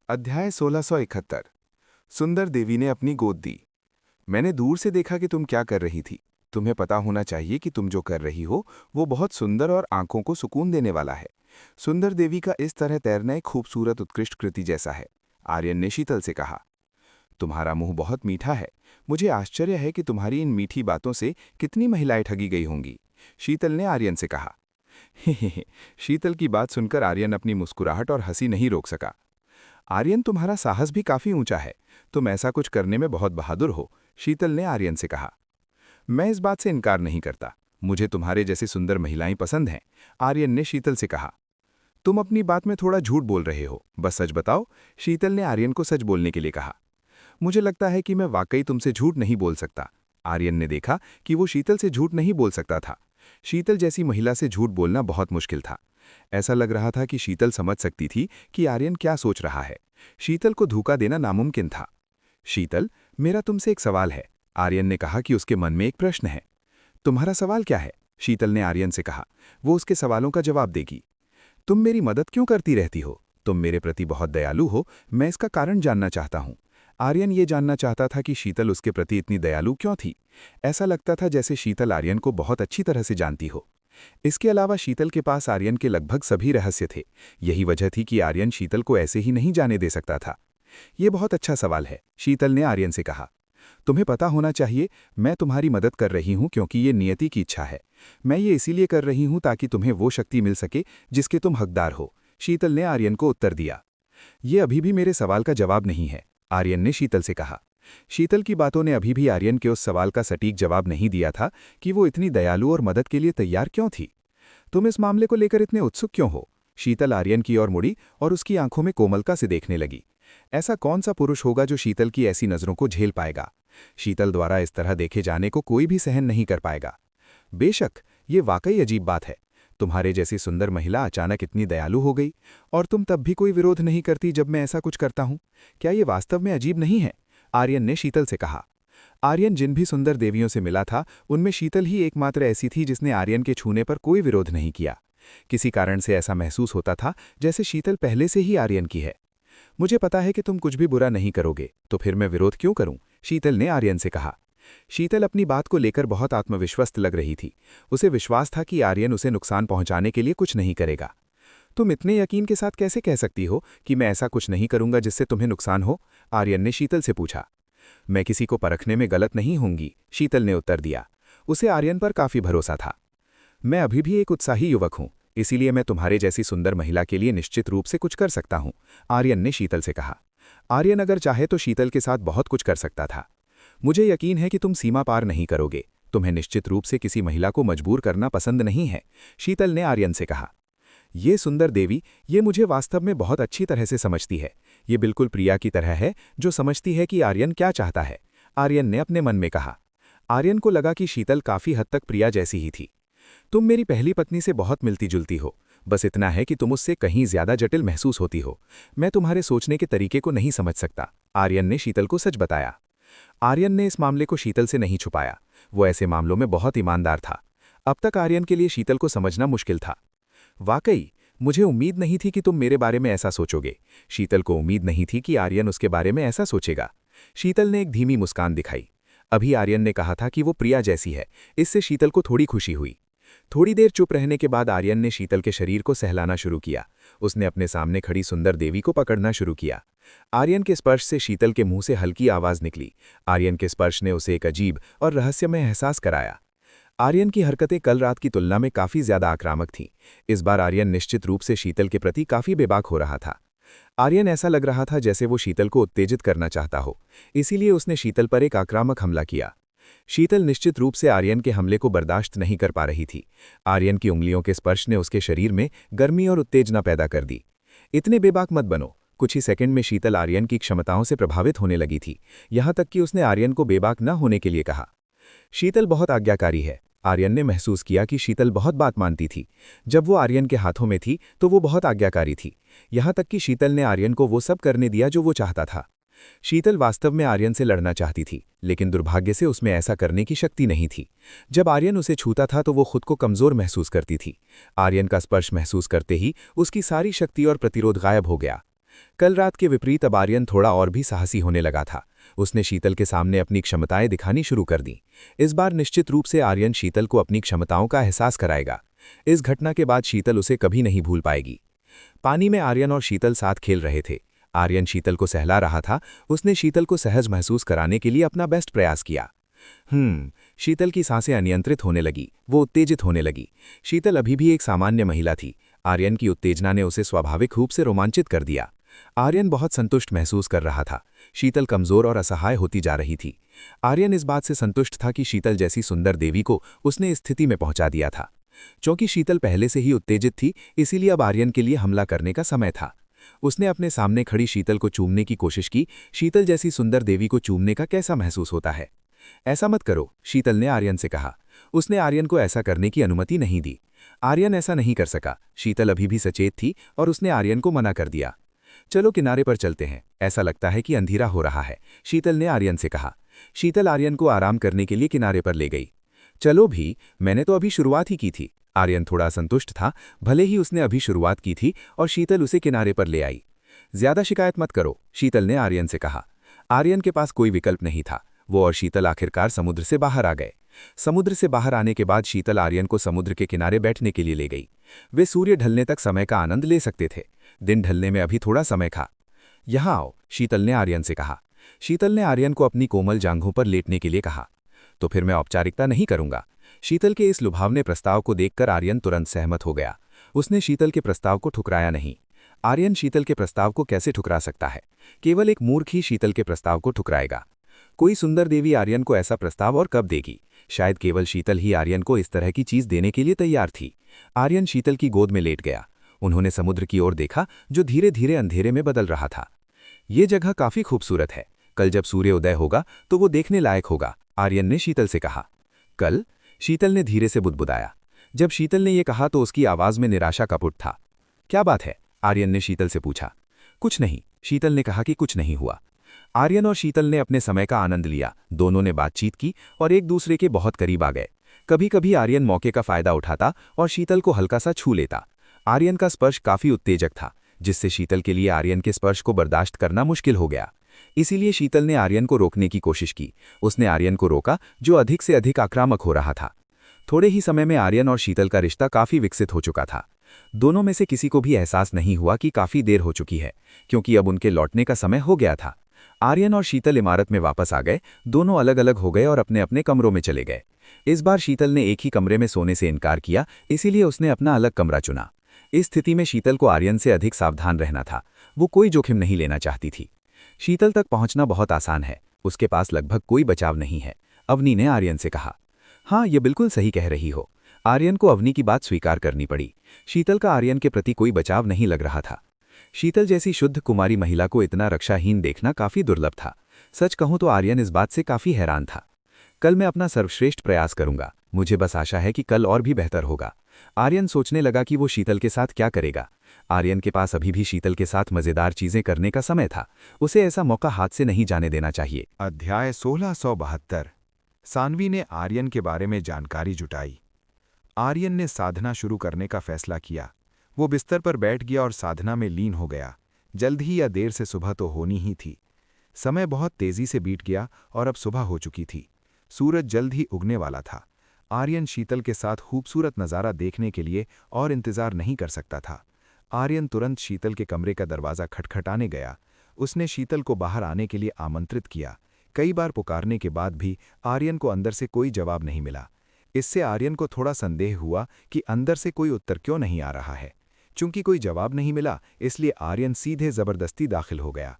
अध्याय 1671। सुंदर देवी ने अपनी गोद दी। मैंने दूर से देखा कि तुम क्या कर रही थी। तुम्हें पता होना चाहिए कि तुम जो कर रही हो वो बहुत सुंदर और आंखों को सुकून देने वाला है। सुंदर देवी का इस तरह तैरना एक खूबसूरत उत्कृष्ट कृति जैसा है। आर्यन ने शीतल से कहा, तुम्हारा मुंह बहुत मीठा है। मुझे आश्चर्य है कि तुम्हारी इन मीठी बातों से कितनी महिलाएं ठगी गई होंगी। शीतल ने आर्यन से कहा। शीतल की बात सुनकर आर्यन अपनी मुस्कुराहट और हंसी नहीं रोक सका। आर्यन, तुम्हारा साहस भी काफी ऊंचा है। तुम ऐसा कुछ करने में बहुत बहादुर हो, शीतल ने आर्यन से कहा। मैं इस बात से इनकार नहीं करता। मुझे तुम्हारे जैसी सुंदर महिलाएं पसंद हैं, आर्यन ने शीतल से कहा। तुम अपनी बात में थोड़ा झूठ बोल रहे हो, बस सच बताओ, शीतल ने आर्यन को सच बोलने के लिए कहा। मुझे लगता है कि मैं वाकई तुमसे झूठ नहीं बोल सकता। आर्यन ने देखा कि वो शीतल से झूठ नहीं बोल सकता था। शीतल जैसी महिला से झूठ बोलना बहुत मुश्किल था। ऐसा लग रहा था कि शीतल समझ सकती थी कि आर्यन क्या सोच रहा है। शीतल को धोखा देना नामुमकिन था। शीतल, मेरा तुमसे एक सवाल है, आर्यन ने कहा कि उसके मन में एक प्रश्न है। तुम्हारा सवाल क्या है? शीतल ने आर्यन से कहा। वो उसके सवालों का जवाब देगी। तुम मेरी मदद क्यों करती रहती हो? तुम मेरे प्रति बहुत दयालु हो, मैं इसका कारण जानना चाहता हूँ। आर्यन ये जानना चाहता था कि शीतल उसके प्रति इतनी दयालु क्यों थी। ऐसा लगता था जैसे शीतल आर्यन को बहुत अच्छी तरह से जानती हो। इसके अलावा शीतल के पास आर्यन के लगभग सभी रहस्य थे। यही वजह थी कि आर्यन शीतल को ऐसे ही नहीं जाने दे सकता था। ये बहुत अच्छा सवाल है, शीतल ने आर्यन से कहा। तुम्हें पता होना चाहिए, मैं तुम्हारी मदद कर रही हूं क्योंकि ये नियति की इच्छा है। मैं ये इसीलिए कर रही हूं ताकि तुम्हें वो शक्ति मिल सके जिसके तुम हकदार हो, शीतल ने आर्यन को उत्तर दिया। ये अभी भी मेरे सवाल का जवाब नहीं है, आर्यन ने शीतल से कहा। शीतल की बातों ने अभी भी आर्यन के उस सवाल का सटीक जवाब नहीं दिया था कि वो इतनी दयालु और मदद के लिए तैयार क्यों थी। तुम इस मामले को लेकर इतने उत्सुक क्यों हो? शीतल आर्यन की ओर मुड़ी और उसकी आंखों में कोमलता से देखने लगी। ऐसा कौन सा पुरुष होगा जो शीतल की ऐसी नजरों को झेल पाएगा? शीतल द्वारा इस तरह देखे जाने को कोई भी सहन नहीं कर पाएगा। बेशक, ये वाकई अजीब बात है। तुम्हारे जैसी सुंदर महिला अचानक इतनी दयालु हो गई, और तुम तब भी कोई विरोध नहीं करती जब मैं ऐसा कुछ करता हूं। क्या ये वास्तव में अजीब नहीं है? आर्यन ने शीतल से कहा। आर्यन जिन भी सुंदर देवियों से मिला था, उनमें शीतल ही एकमात्र ऐसी थी जिसने आर्यन के छूने पर कोई विरोध नहीं किया। किसी कारण से ऐसा महसूस होता था जैसे शीतल पहले से ही आर्यन की है। मुझे पता है कि तुम कुछ भी बुरा नहीं करोगे, तो फिर मैं विरोध क्यों करूं? शीतल ने आर्यन से कहा। शीतल अपनी बात को लेकर बहुत आत्मविश्वस्त लग रही थी। उसे विश्वास था कि आर्यन उसे नुकसान पहुंचाने के लिए कुछ नहीं करेगा। तुम इतने यकीन के साथ कैसे कह सकती हो कि मैं ऐसा कुछ नहीं करूंगा जिससे तुम्हें नुकसान हो? आर्यन ने शीतल से पूछा। मैं किसी को परखने में गलत नहीं होंगी, शीतल ने उत्तर दिया। उसे आर्यन पर काफी भरोसा था। मैं अभी भी एक उत्साही युवक हूं, इसीलिए मैं तुम्हारे जैसी सुंदर महिला के लिए निश्चित रूप से कुछ कर सकता हूं, आर्यन ने शीतल से कहा। आर्यन अगर चाहे तो शीतल के साथ बहुत कुछ कर सकता था। मुझे यकीन है कि तुम सीमा पार नहीं करोगे। तुम्हें निश्चित रूप से किसी महिला को मजबूर करना पसंद नहीं है, शीतल ने आर्यन से कहा। ये सुंदर देवी, ये मुझे वास्तव में बहुत अच्छी तरह से समझती है। ये बिल्कुल प्रिया की तरह है, जो समझती है कि आर्यन क्या चाहता है, आर्यन ने अपने मन में कहा। आर्यन को लगा कि शीतल काफी हद तक प्रिया जैसी ही थी। तुम मेरी पहली पत्नी से बहुत मिलती जुलती हो, बस इतना है कि तुम उससे कहीं ज्यादा जटिल महसूस होती हो। मैं तुम्हारे सोचने के तरीके को नहीं समझ सकता, आर्यन ने शीतल को सच बताया। आर्यन ने इस मामले को शीतल से नहीं छुपाया। वो ऐसे मामलों में बहुत ईमानदार था। अब तक आर्यन के लिए शीतल को समझना मुश्किल था। वाकई, मुझे उम्मीद नहीं थी कि तुम मेरे बारे में ऐसा सोचोगे। शीतल को उम्मीद नहीं थी कि आर्यन उसके बारे में ऐसा सोचेगा। शीतल ने एक धीमी मुस्कान दिखाई। अभी आर्यन ने कहा था कि वो प्रिया जैसी है, इससे शीतल को थोड़ी खुशी हुई। थोड़ी देर चुप रहने के बाद आर्यन ने शीतल के शरीर को सहलाना शुरू किया। उसने अपने सामने खड़ी सुंदर देवी को पकड़ना शुरू किया। आर्यन के स्पर्श से शीतल के मुंह से हल्की आवाज निकली। आर्यन के स्पर्श ने उसे एक अजीब और रहस्यमय एहसास कराया। आर्यन की हरकतें कल रात की तुलना में काफी ज्यादा आक्रामक थीं। इस बार आर्यन निश्चित रूप से शीतल के प्रति काफी बेबाक हो रहा था। आर्यन ऐसा लग रहा था जैसे वो शीतल को उत्तेजित करना चाहता हो, इसीलिए उसने शीतल पर एक आक्रामक हमला किया। शीतल निश्चित रूप से आर्यन के हमले को बर्दाश्त नहीं कर पा रही थी। आर्यन की उंगलियों के स्पर्श ने उसके शरीर में गर्मी और उत्तेजना पैदा कर दी। इतने बेबाक मत बनो। कुछ ही सेकंड में शीतल आर्यन की क्षमताओं से प्रभावित होने लगी थी, यहां तक कि उसने आर्यन को बेबाक न होने के लिए कहा। शीतल बहुत आज्ञाकारी है। आर्यन ने महसूस किया कि शीतल बहुत बात मानती थी। जब वो आर्यन के हाथों में थी तो वो बहुत आज्ञाकारी थी। यहां तक कि शीतल ने आर्यन को वो सब करने दिया जो वो चाहता था। शीतल वास्तव में आर्यन से लड़ना चाहती थी, लेकिन दुर्भाग्य से उसमें ऐसा करने की शक्ति नहीं थी। जब आर्यन उसे छूता था तो वो खुद को कमजोर महसूस करती थी। आर्यन का स्पर्श महसूस करते ही उसकी सारी शक्ति और प्रतिरोध गायब हो गया। कल रात के विपरीत अब आर्यन थोड़ा और भी साहसी होने लगा था। उसने शीतल के सामने अपनी क्षमताएं दिखानी शुरू कर दी। इस बार निश्चित रूप से आर्यन शीतल को अपनी क्षमताओं का एहसास कराएगा। इस घटना के बाद शीतल उसे कभी नहीं भूल पाएगी। पानी में आर्यन और शीतल साथ खेल रहे थे। आर्यन शीतल को सहला रहा था। उसने शीतल को सहज महसूस कराने के लिए अपना बेस्ट प्रयास किया। शीतल की सांसें अनियंत्रित होने लगी, वो उत्तेजित होने लगी। शीतल अभी भी एक सामान्य महिला थी। आर्यन की उत्तेजना ने उसे स्वाभाविक रूप से रोमांचित कर दिया। आर्यन बहुत संतुष्ट महसूस कर रहा था। शीतल कमजोर और असहाय होती जा रही थी। आर्यन इस बात से संतुष्ट था कि शीतल जैसी सुंदर देवी को उसने इस स्थिति में पहुंचा दिया था। क्योंकि शीतल पहले से ही उत्तेजित थी, इसीलिए अब आर्यन के लिए हमला करने का समय था। उसने अपने सामने खड़ी शीतल को चूमने की कोशिश की। शीतल जैसी सुंदर देवी को चूमने का कैसा महसूस होता है? ऐसा मत करो, शीतल ने आर्यन से कहा। उसने आर्यन को ऐसा करने की अनुमति नहीं दी। आर्यन ऐसा नहीं कर सका। शीतल अभी भी सचेत थी और उसने आर्यन को मना कर दिया। चलो किनारे पर चलते हैं, ऐसा लगता है कि अंधेरा हो रहा है, शीतल ने आर्यन से कहा। शीतल आर्यन को आराम करने के लिए किनारे पर ले गई। चलो भी, मैंने तो अभी शुरुआत ही की थी। आर्यन थोड़ा असंतुष्ट था। भले ही उसने अभी शुरुआत की थी और शीतल उसे किनारे पर ले आई। ज्यादा शिकायत मत करो, शीतल ने आर्यन से कहा। आर्यन के पास कोई विकल्प नहीं था। वो और शीतल आखिरकार समुद्र से बाहर आ गए। समुद्र से बाहर आने के बाद शीतल आर्यन को समुद्र के किनारे बैठने के लिए ले गई। वे सूर्य ढलने तक समय का आनंद ले सकते थे। दिन ढलने में अभी थोड़ा समय था। यहाँ आओ, शीतल ने आर्यन से कहा। शीतल ने आर्यन को अपनी कोमल जांघों पर लेटने के लिए कहा। तो फिर मैं औपचारिकता नहीं करूंगा। शीतल के इस लुभावने प्रस्ताव को देखकर आर्यन तुरंत सहमत हो गया। उसने शीतल के प्रस्ताव को ठुकराया नहीं। आर्यन शीतल के प्रस्ताव को कैसे ठुकरा सकता है? केवल एक मूर्ख ही शीतल के प्रस्ताव को ठुकराएगा। कोई सुंदर देवी आर्यन को ऐसा प्रस्ताव और कब देगी? शायद केवल शीतल ही आर्यन को इस तरह की चीज देने के लिए तैयार थी। आर्यन शीतल की गोद में लेट गया। उन्होंने समुद्र की ओर देखा, जो धीरे धीरे अंधेरे में बदल रहा था। ये जगह काफी खूबसूरत है। कल जब सूर्य उदय होगा तो वो देखने लायक होगा, आर्यन ने शीतल से कहा। कल? शीतल ने धीरे से बुदबुदाया। जब शीतल ने यह कहा तो उसकी आवाज में निराशा का पुट था। क्या बात है? आर्यन ने शीतल से पूछा। कुछ नहीं, शीतल ने कहा कि कुछ नहीं हुआ। आर्यन और शीतल ने अपने समय का आनंद लिया। दोनों ने बातचीत की और एक दूसरे के बहुत करीब आ गए। कभी कभी आर्यन मौके का फायदा उठाता और शीतल को हल्का सा छू लेता। आर्यन का स्पर्श काफी उत्तेजक था, जिससे शीतल के लिए आर्यन के स्पर्श को बर्दाश्त करना मुश्किल हो गया। इसीलिए शीतल ने आर्यन को रोकने की कोशिश की। उसने आर्यन को रोका, जो अधिक से अधिक आक्रामक हो रहा था। थोड़े ही समय में आर्यन और शीतल का रिश्ता काफी विकसित हो चुका था। दोनों में से किसी को भी एहसास नहीं हुआ कि काफी देर हो चुकी है, क्योंकि अब उनके लौटने का समय हो गया था। आर्यन और शीतल इमारत में वापस आ गए। दोनों अलग अलग हो गए और अपने अपने कमरों में चले गए। इस बार शीतल ने एक ही कमरे में सोने से इनकार किया, इसीलिए उसने अपना अलग कमरा चुना। इस स्थिति में शीतल को आर्यन से अधिक सावधान रहना था। वो कोई जोखिम नहीं लेना चाहती थी। शीतल तक पहुंचना बहुत आसान है, उसके पास लगभग कोई बचाव नहीं है, अवनी ने आर्यन से कहा। हाँ, ये बिल्कुल सही कह रही हो। आर्यन को अवनी की बात स्वीकार करनी पड़ी। शीतल का आर्यन के प्रति कोई बचाव नहीं लग रहा था। शीतल जैसी शुद्ध कुमारी महिला को इतना रक्षाहीन देखना काफी दुर्लभ था। सच कहूं तो आर्यन इस बात से काफी हैरान था। कल मैं अपना सर्वश्रेष्ठ प्रयास करूंगा। मुझे बस आशा है कि कल और भी बेहतर होगा। आर्यन सोचने लगा कि वो शीतल के साथ क्या करेगा। आर्यन के पास अभी भी शीतल के साथ मजेदार चीजें करने का समय था। उसे ऐसा मौका हाथ से नहीं जाने देना चाहिए। अध्याय 1672। सानवी ने आर्यन के बारे में जानकारी जुटाई। आर्यन ने साधना शुरू करने का फैसला किया। वो बिस्तर पर बैठ गया और साधना में लीन हो गया। जल्द ही या देर से सुबह तो होनी ही थी। समय बहुत तेजी से बीत गया और अब सुबह हो चुकी थी। सूरज जल्द ही उगने वाला था। आर्यन शीतल के साथ खूबसूरत नज़ारा देखने के लिए और इंतजार नहीं कर सकता था। आर्यन तुरंत शीतल के कमरे का दरवाज़ा खटखटाने गया। उसने शीतल को बाहर आने के लिए आमंत्रित किया। कई बार पुकारने के बाद भी आर्यन को अंदर से कोई जवाब नहीं मिला। इससे आर्यन को थोड़ा संदेह हुआ कि अंदर से कोई उत्तर क्यों नहीं आ रहा है। चूंकि कोई जवाब नहीं मिला, इसलिए आर्यन सीधे जबरदस्ती दाखिल हो गया।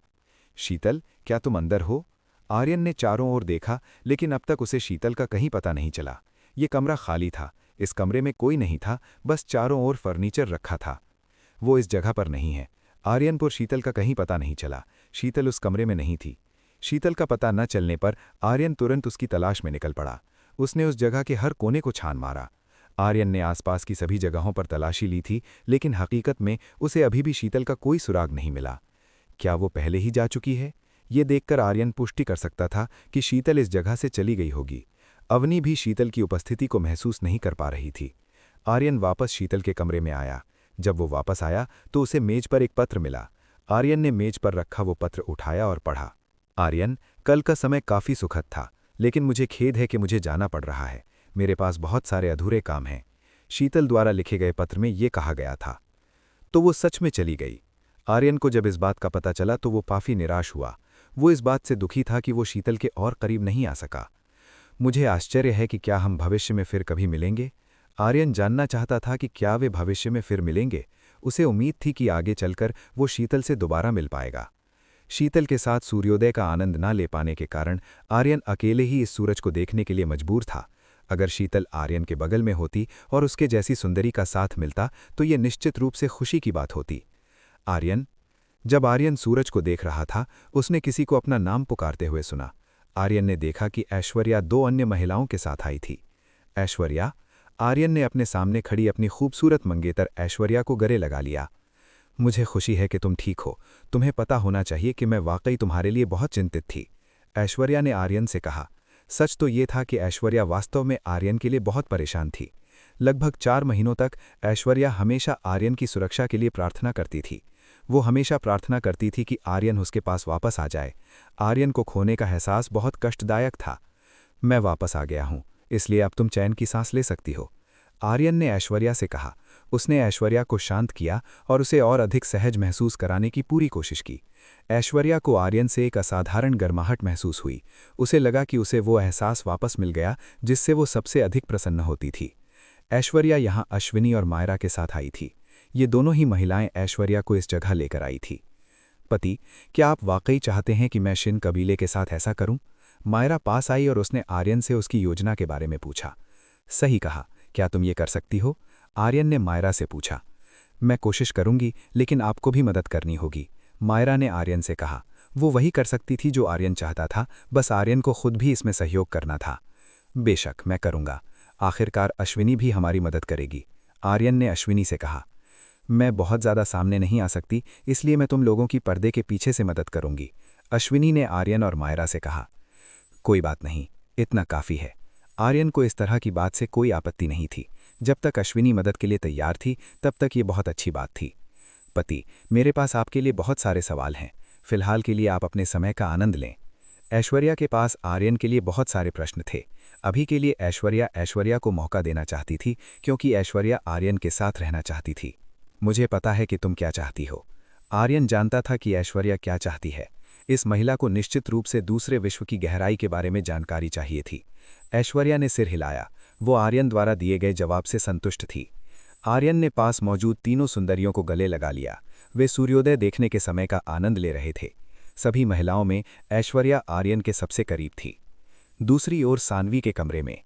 शीतल, क्या तुम अंदर हो? आर्यन ने चारों ओर देखा, लेकिन अब तक उसे शीतल का कहीं पता नहीं चला। ये कमरा खाली था। इस कमरे में कोई नहीं था, बस चारों ओर फर्नीचर रखा था। वो इस जगह पर नहीं है। आर्यन को शीतल का कहीं पता नहीं चला। शीतल उस कमरे में नहीं थी। शीतल का पता न चलने पर आर्यन तुरंत उसकी तलाश में निकल पड़ा। उसने उस जगह के हर कोने को छान मारा। आर्यन ने आसपास की सभी जगहों पर तलाशी ली थी, लेकिन हकीकत में उसे अभी भी शीतल का कोई सुराग नहीं मिला। क्या वो पहले ही जा चुकी है? ये देखकर आर्यन पुष्टि कर सकता था कि शीतल इस जगह से चली गई होगी। अवनी भी शीतल की उपस्थिति को महसूस नहीं कर पा रही थी। आर्यन वापस शीतल के कमरे में आया। जब वो वापस आया तो उसे मेज पर एक पत्र मिला। आर्यन ने मेज पर रखा वो पत्र उठाया और पढ़ा। आर्यन, कल का समय काफी सुखद था, लेकिन मुझे खेद है कि मुझे जाना पड़ रहा है। मेरे पास बहुत सारे अधूरे काम हैं। शीतल द्वारा लिखे गए पत्र में ये कहा गया था। तो वो सच में चली गई। आर्यन को जब इस बात का पता चला तो वो काफी निराश हुआ। वो इस बात से दुखी था कि वो शीतल के और करीब नहीं आ सका। मुझे आश्चर्य है कि क्या हम भविष्य में फिर कभी मिलेंगे। आर्यन जानना चाहता था कि क्या वे भविष्य में फिर मिलेंगे। उसे उम्मीद थी कि आगे चलकर वो शीतल से दोबारा मिल पाएगा। शीतल के साथ सूर्योदय का आनंद ना ले पाने के कारण आर्यन अकेले ही इस सूरज को देखने के लिए मजबूर था। अगर शीतल आर्यन के बगल में होती और उसके जैसी सुंदरी का साथ मिलता तो ये निश्चित रूप से खुशी की बात होती। आर्यन। जब आर्यन सूरज को देख रहा था, उसने किसी को अपना नाम पुकारते हुए सुना। आर्यन ने देखा कि ऐश्वर्या 2 अन्य महिलाओं के साथ आई थी। ऐश्वर्या। आर्यन ने अपने सामने खड़ी अपनी खूबसूरत मंगेतर ऐश्वर्या को गले लगा लिया। मुझे खुशी है कि तुम ठीक हो। तुम्हें पता होना चाहिए कि मैं वाकई तुम्हारे लिए बहुत चिंतित थी, ऐश्वर्या ने आर्यन से कहा। सच तो ये था कि ऐश्वर्या वास्तव में आर्यन के लिए बहुत परेशान थी। लगभग 4 महीनों तक ऐश्वर्या हमेशा आर्यन की सुरक्षा के लिए प्रार्थना करती थी। वो हमेशा प्रार्थना करती थी कि आर्यन उसके पास वापस आ जाए। आर्यन को खोने का एहसास बहुत कष्टदायक था। मैं वापस आ गया हूं, इसलिए अब तुम चैन की सांस ले सकती हो, आर्यन ने ऐश्वर्या से कहा। उसने ऐश्वर्या को शांत किया और उसे और अधिक सहज महसूस कराने की पूरी कोशिश की। ऐश्वर्या को आर्यन से एक असाधारण गर्माहट महसूस हुई। उसे लगा कि उसे वो एहसास वापस मिल गया जिससे वो सबसे अधिक प्रसन्न होती थी। ऐश्वर्या यहाँ अश्विनी और मायरा के साथ आई थी। ये दोनों ही महिलाएं ऐश्वर्या को इस जगह लेकर आई थी। पति, क्या आप वाकई चाहते हैं कि मैं शिन कबीले के साथ ऐसा करूं? मायरा पास आई और उसने आर्यन से उसकी योजना के बारे में पूछा। सही कहा, क्या तुम ये कर सकती हो? आर्यन ने मायरा से पूछा। मैं कोशिश करूंगी, लेकिन आपको भी मदद करनी होगी, मायरा ने आर्यन से कहा। वो वही कर सकती थी जो आर्यन चाहता था, बस आर्यन को खुद भी इसमें सहयोग करना था। बेशक, मैं करूंगा। आखिरकार अश्विनी भी हमारी मदद करेगी, आर्यन ने अश्विनी से कहा। मैं बहुत ज़्यादा सामने नहीं आ सकती, इसलिए मैं तुम लोगों की पर्दे के पीछे से मदद करूंगी, अश्विनी ने आर्यन और मायरा से कहा। कोई बात नहीं, इतना काफ़ी है। आर्यन को इस तरह की बात से कोई आपत्ति नहीं थी। जब तक अश्विनी मदद के लिए तैयार थी, तब तक ये बहुत अच्छी बात थी। पति, मेरे पास आपके लिए बहुत सारे सवाल हैं। फिलहाल के लिए आप अपने समय का आनंद लें। ऐश्वर्या के पास आर्यन के लिए बहुत सारे प्रश्न थे। अभी के लिए ऐश्वर्या को मौका देना चाहती थी, क्योंकि ऐश्वर्या आर्यन के साथ रहना चाहती थी। मुझे पता है कि तुम क्या चाहती हो। आर्यन जानता था कि ऐश्वर्या क्या चाहती है। इस महिला को निश्चित रूप से दूसरे विश्व की गहराई के बारे में जानकारी चाहिए थी। ऐश्वर्या ने सिर हिलाया। वो आर्यन द्वारा दिए गए जवाब से संतुष्ट थी। आर्यन ने पास मौजूद तीनों सुंदरियों को गले लगा लिया। वे सूर्योदय देखने के समय का आनंद ले रहे थे। सभी महिलाओं में ऐश्वर्या आर्यन के सबसे करीब थी। दूसरी ओर सानवी के कमरे में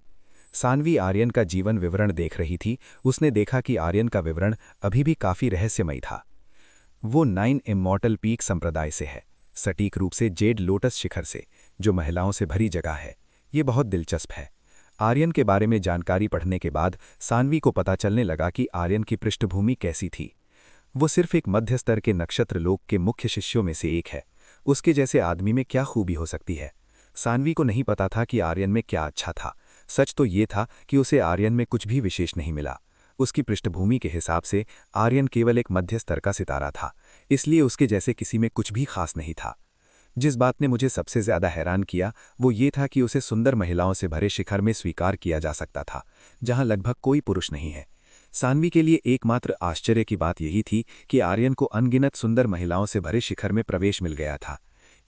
सानवी आर्यन का जीवन विवरण देख रही थी। उसने देखा कि आर्यन का विवरण अभी भी काफी रहस्यमयी था। वो 9 इमॉर्टल पीक संप्रदाय से है, सटीक रूप से जेड लोटस शिखर से, जो महिलाओं से भरी जगह है। ये बहुत दिलचस्प है। आर्यन के बारे में जानकारी पढ़ने के बाद सानवी को पता चलने लगा कि आर्यन की पृष्ठभूमि कैसी थी। वो सिर्फ एक मध्य स्तर के नक्षत्र लोक के मुख्य शिष्यों में से एक है। उसके जैसे आदमी में क्या खूबी हो सकती है? सानवी को नहीं पता था कि आर्यन में क्या अच्छा था। सच तो ये था कि उसे आर्यन में कुछ भी विशेष नहीं मिला। उसकी पृष्ठभूमि के हिसाब से आर्यन केवल एक मध्य स्तर का सितारा था, इसलिए उसके जैसे किसी में कुछ भी खास नहीं था। जिस बात ने मुझे सबसे ज्यादा हैरान किया वो ये था कि उसे सुंदर महिलाओं से भरे शिखर में स्वीकार किया जा सकता था, जहां लगभग कोई पुरुष नहीं है। सानवी के लिए एकमात्र आश्चर्य की बात यही थी कि आर्यन को अनगिनत सुंदर महिलाओं से भरे शिखर में प्रवेश मिल गया था।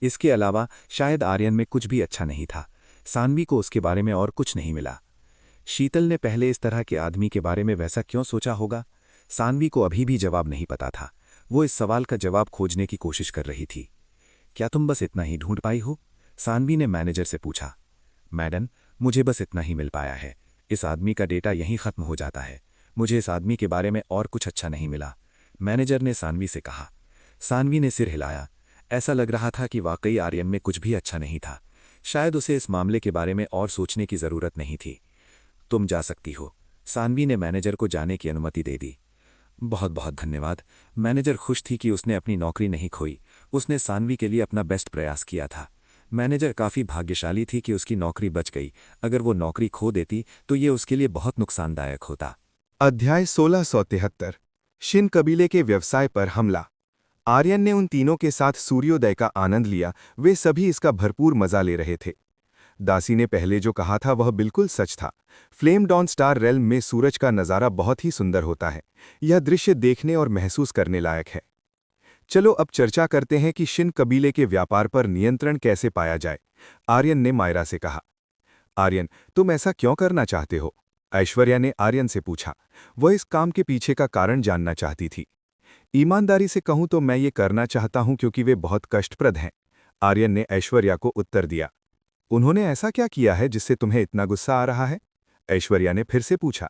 इसके अलावा शायद आर्यन में कुछ भी अच्छा नहीं था। सानवी को उसके बारे में और कुछ नहीं मिला। शीतल ने पहले इस तरह के आदमी के बारे में वैसा क्यों सोचा होगा? सानवी को अभी भी जवाब नहीं पता था। वो इस सवाल का जवाब खोजने की कोशिश कर रही थी। क्या तुम बस इतना ही ढूंढ पाई हो? सानवी ने मैनेजर से पूछा। मैडम, मुझे बस इतना ही मिल पाया है। इस आदमी का डेटा यहीं खत्म हो जाता है। मुझे इस आदमी के बारे में और कुछ अच्छा नहीं मिला, मैनेजर ने सानवी से कहा। सानवी ने सिर हिलाया। ऐसा लग रहा था कि वाकई आर्यन में कुछ भी अच्छा नहीं था। शायद उसे इस मामले के बारे में और सोचने की जरूरत नहीं थी। तुम जा सकती हो, सानवी ने मैनेजर को जाने की अनुमति दे दी। बहुत बहुत धन्यवाद। मैनेजर खुश थी कि उसने अपनी नौकरी नहीं खोई। उसने सानवी के लिए अपना बेस्ट प्रयास किया था। मैनेजर काफी भाग्यशाली थी कि उसकी नौकरी बच गई। अगर वो नौकरी खो देती तो ये उसके लिए बहुत नुकसानदायक होता। अध्याय 1673 शिन कबीले के व्यवसाय पर हमला। आर्यन ने उन तीनों के साथ सूर्योदय का आनंद लिया। वे सभी इसका भरपूर मजा ले रहे थे। दासी ने पहले जो कहा था वह बिल्कुल सच था। फ्लेम डॉन स्टार रेल्म में सूरज का नज़ारा बहुत ही सुंदर होता है। यह दृश्य देखने और महसूस करने लायक है। चलो अब चर्चा करते हैं कि शिन कबीले के व्यापार पर नियंत्रण कैसे पाया जाए, आर्यन ने मायरा से कहा। आर्यन, तुम ऐसा क्यों करना चाहते हो? ऐश्वर्या ने आर्यन से पूछा। वह इस काम के पीछे का कारण जानना चाहती थी। ईमानदारी से कहूं तो मैं ये करना चाहता हूं क्योंकि वे बहुत कष्टप्रद हैं, आर्यन ने ऐश्वर्या को उत्तर दिया। उन्होंने ऐसा क्या किया है जिससे तुम्हें इतना गुस्सा आ रहा है? ऐश्वर्या ने फिर से पूछा।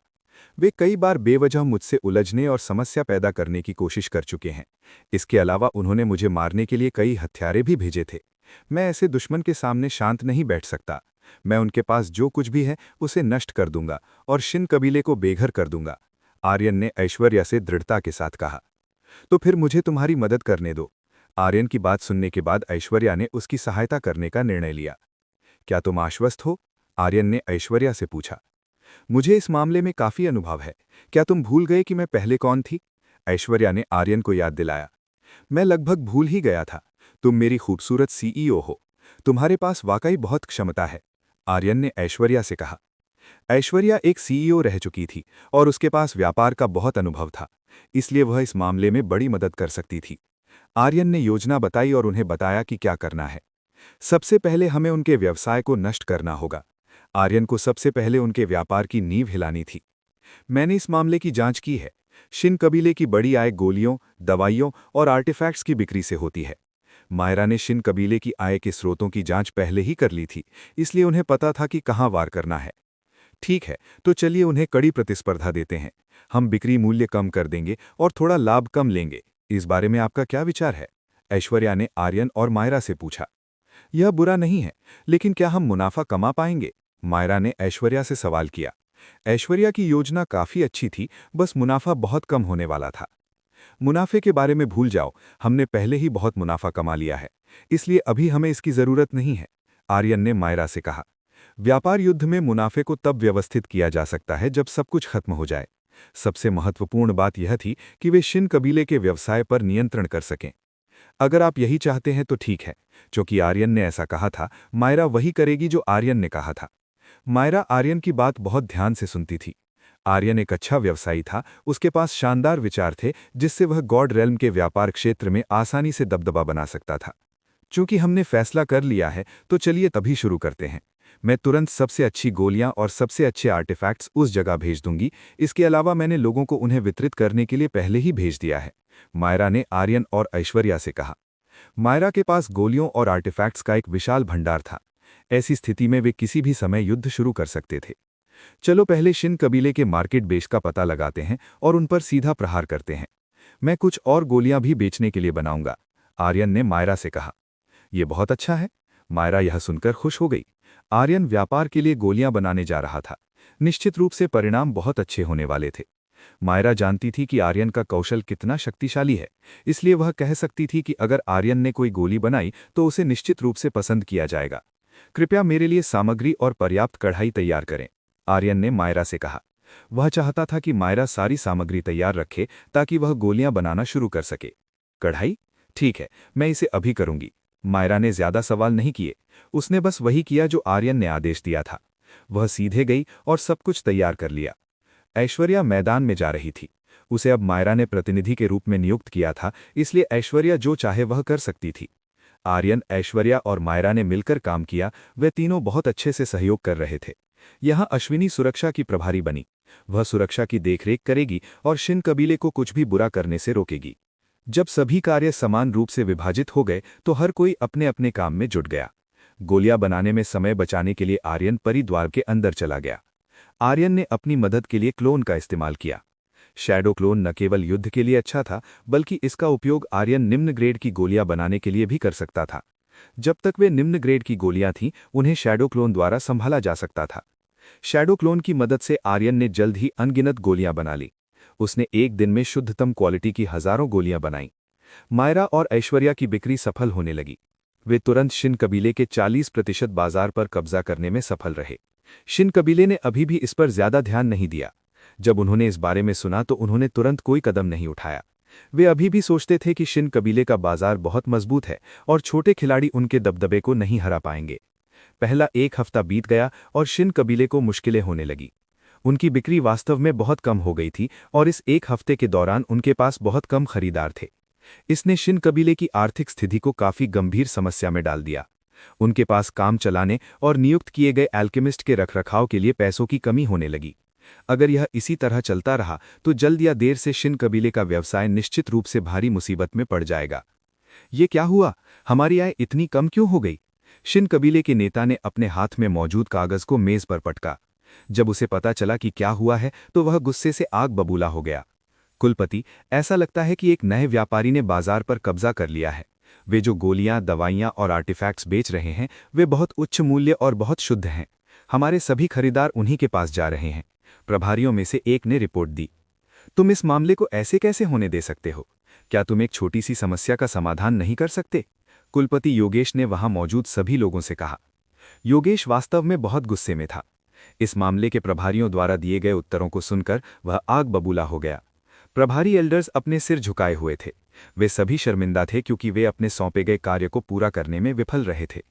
वे कई बार बेवजह मुझसे उलझने और समस्या पैदा करने की कोशिश कर चुके हैं। इसके अलावा उन्होंने मुझे मारने के लिए कई हथियारे भी भेजे थे। मैं ऐसे दुश्मन के सामने शांत नहीं बैठ सकता। मैं उनके पास जो कुछ भी है उसे नष्ट कर दूंगा और शिन कबीले को बेघर कर दूंगा, आर्यन ने ऐश्वर्या से दृढ़ता के साथ कहा। तो फिर मुझे तुम्हारी मदद करने दो। आर्यन की बात सुनने के बाद ऐश्वर्या ने उसकी सहायता करने का निर्णय लिया। क्या तुम आश्वस्त हो? आर्यन ने ऐश्वर्या से पूछा। मुझे इस मामले में काफी अनुभव है। क्या तुम भूल गए कि मैं पहले कौन थी? ऐश्वर्या ने आर्यन को याद दिलाया। मैं लगभग भूल ही गया था। तुम मेरी खूबसूरत सीईओ हो। तुम्हारे पास वाकई बहुत क्षमता है, आर्यन ने ऐश्वर्या से कहा। ऐश्वर्या एक सीईओ रह चुकी थी और उसके पास व्यापार का बहुत अनुभव था, इसलिए वह इस मामले में बड़ी मदद कर सकती थी। आर्यन ने योजना बताई और उन्हें बताया कि क्या करना है। सबसे पहले हमें उनके व्यवसाय को नष्ट करना होगा। आर्यन को सबसे पहले उनके व्यापार की नींव हिलानी थी। मैंने इस मामले की जांच की है। शिन कबीले की बड़ी आय गोलियों, दवाइयों और आर्टिफैक्ट्स की बिक्री से होती है। मायरा ने शिन कबीले की आय के स्रोतों की जांच पहले ही कर ली थी, इसलिए उन्हें पता था कि कहाँ वार करना है। ठीक है, तो चलिए उन्हें कड़ी प्रतिस्पर्धा देते हैं। हम बिक्री मूल्य कम कर देंगे और थोड़ा लाभ कम लेंगे। इस बारे में आपका क्या विचार है? ऐश्वर्या ने आर्यन और मायरा से पूछा। यह बुरा नहीं है, लेकिन क्या हम मुनाफा कमा पाएंगे? मायरा ने ऐश्वर्या से सवाल किया। ऐश्वर्या की योजना काफी अच्छी थी, बस मुनाफा बहुत कम होने वाला था। मुनाफे के बारे में भूल जाओ, हमने पहले ही बहुत मुनाफा कमा लिया है, इसलिए अभी हमें इसकी जरूरत नहीं है, आर्यन ने मायरा से कहा। व्यापार युद्ध में मुनाफे को तब व्यवस्थित किया जा सकता है जब सब कुछ खत्म हो जाए। सबसे महत्वपूर्ण बात यह थी कि वे शिन कबीले के व्यवसाय पर नियंत्रण कर सकें। अगर आप यही चाहते हैं तो ठीक है, क्योंकि आर्यन ने ऐसा कहा था, मायरा वही करेगी जो आर्यन ने कहा था। मायरा आर्यन की बात बहुत ध्यान से सुनती थी। आर्यन एक अच्छा व्यवसायी था, उसके पास शानदार विचार थे जिससे वह गॉड रेल्म के व्यापार क्षेत्र में आसानी से दबदबा बना सकता था। चूंकि हमने फैसला कर लिया है तो चलिए तभी शुरू करते हैं। मैं तुरंत सबसे अच्छी गोलियां और सबसे अच्छे आर्टिफैक्ट्स उस जगह भेज दूंगी। इसके अलावा मैंने लोगों को उन्हें वितरित करने के लिए पहले ही भेज दिया है, मायरा ने आर्यन और ऐश्वर्या से कहा। मायरा के पास गोलियों और आर्टिफैक्ट्स का एक विशाल भंडार था। ऐसी स्थिति में वे किसी भी समय युद्ध शुरू कर सकते थे। चलो पहले शिन कबीले के मार्केट बेस का पता लगाते हैं और उन पर सीधा प्रहार करते हैं। मैं कुछ और गोलियां भी बेचने के लिए बनाऊंगा, आर्यन ने मायरा से कहा। यह बहुत अच्छा है, मायरा यह सुनकर खुश हो गई। आर्यन व्यापार के लिए गोलियां बनाने जा रहा था। निश्चित रूप से परिणाम बहुत अच्छे होने वाले थे। मायरा जानती थी कि आर्यन का कौशल कितना शक्तिशाली है, इसलिए वह कह सकती थी कि अगर आर्यन ने कोई गोली बनाई तो उसे निश्चित रूप से पसंद किया जाएगा। कृपया मेरे लिए सामग्री और पर्याप्त कढ़ाई तैयार करें, आर्यन ने मायरा से कहा। वह चाहता था कि मायरा सारी सामग्री तैयार रखे ताकि वह गोलियां बनाना शुरू कर सके। कढ़ाई? ठीक है, मैं इसे अभी करूंगी। मायरा ने ज्यादा सवाल नहीं किए, उसने बस वही किया जो आर्यन ने आदेश दिया था। वह सीधे गई और सब कुछ तैयार कर लिया। ऐश्वर्या मैदान में जा रही थी। उसे अब मायरा ने प्रतिनिधि के रूप में नियुक्त किया था, इसलिए ऐश्वर्या जो चाहे वह कर सकती थी। आर्यन, ऐश्वर्या और मायरा ने मिलकर काम किया। वे तीनों बहुत अच्छे से सहयोग कर रहे थे। यहाँ अश्विनी सुरक्षा की प्रभारी बनी। वह सुरक्षा की देखरेख करेगी और शिन कबीले को कुछ भी बुरा करने से रोकेगी। जब सभी कार्य समान रूप से विभाजित हो गए तो हर कोई अपने अपने काम में जुट गया। गोलियां बनाने में समय बचाने के लिए आर्यन परिद्वार के अंदर चला गया। आर्यन ने अपनी मदद के लिए क्लोन का इस्तेमाल किया। शैडो क्लोन न केवल युद्ध के लिए अच्छा था, बल्कि इसका उपयोग आर्यन निम्न ग्रेड की गोलियां बनाने के लिए भी कर सकता था। जब तक वे निम्न ग्रेड की गोलियां थीं, उन्हें शैडो क्लोन द्वारा संभाला जा सकता था। शैडो क्लोन की मदद से आर्यन ने जल्द ही अनगिनत गोलियां बना ली। उसने एक दिन में शुद्धतम क्वालिटी की हजारों गोलियां बनाईं। मायरा और ऐश्वर्या की बिक्री सफल होने लगी। वे तुरंत शिन कबीले के 40% बाजार पर कब्जा करने में सफल रहे। शिन कबीले ने अभी भी इस पर ज्यादा ध्यान नहीं दिया। जब उन्होंने इस बारे में सुना तो उन्होंने तुरंत कोई कदम नहीं उठाया। वे अभी भी सोचते थे कि शिन कबीले का बाजार बहुत मजबूत है और छोटे खिलाड़ी उनके दबदबे को नहीं हरा पाएंगे। पहला एक हफ्ता बीत गया और शिन कबीले को मुश्किलें होने लगी। उनकी बिक्री वास्तव में बहुत कम हो गई थी और इस एक हफ्ते के दौरान उनके पास बहुत कम खरीदार थे। इसने शिन कबीले की आर्थिक स्थिति को काफी गंभीर समस्या में डाल दिया। उनके पास काम चलाने और नियुक्त किए गए एल्केमिस्ट के रखरखाव के लिए पैसों की कमी होने लगी। अगर यह इसी तरह चलता रहा तो जल्द या देर से शिन कबीले का व्यवसाय निश्चित रूप से भारी मुसीबत में पड़ जाएगा। ये क्या हुआ? हमारी आय इतनी कम क्यों हो गई? शिन कबीले के नेता ने अपने हाथ में मौजूद कागज को मेज पर पटका। जब उसे पता चला कि क्या हुआ है तो वह गुस्से से आग बबूला हो गया। कुलपति, ऐसा लगता है कि एक नए व्यापारी ने बाजार पर कब्जा कर लिया है। वे जो गोलियां, दवाइयां और आर्टिफैक्ट्स बेच रहे हैं वे बहुत उच्च मूल्य और बहुत शुद्ध हैं। हमारे सभी खरीदार उन्हीं के पास जा रहे हैं। प्रभारियों में से एक ने रिपोर्ट दी। तुम इस मामले को ऐसे कैसे होने दे सकते हो? क्या तुम एक छोटी सी समस्या का समाधान नहीं कर सकते? कुलपति योगेश ने वहां मौजूद सभी लोगों से कहा। योगेश वास्तव में बहुत गुस्से में था। इस मामले के प्रभारियों द्वारा दिए गए उत्तरों को सुनकर वह आग बबूला हो गया। प्रभारी एल्डर्स अपने सिर झुकाए हुए थे। वे सभी शर्मिंदा थे क्योंकि वे अपने सौंपे गए कार्य को पूरा करने में विफल रहे थे।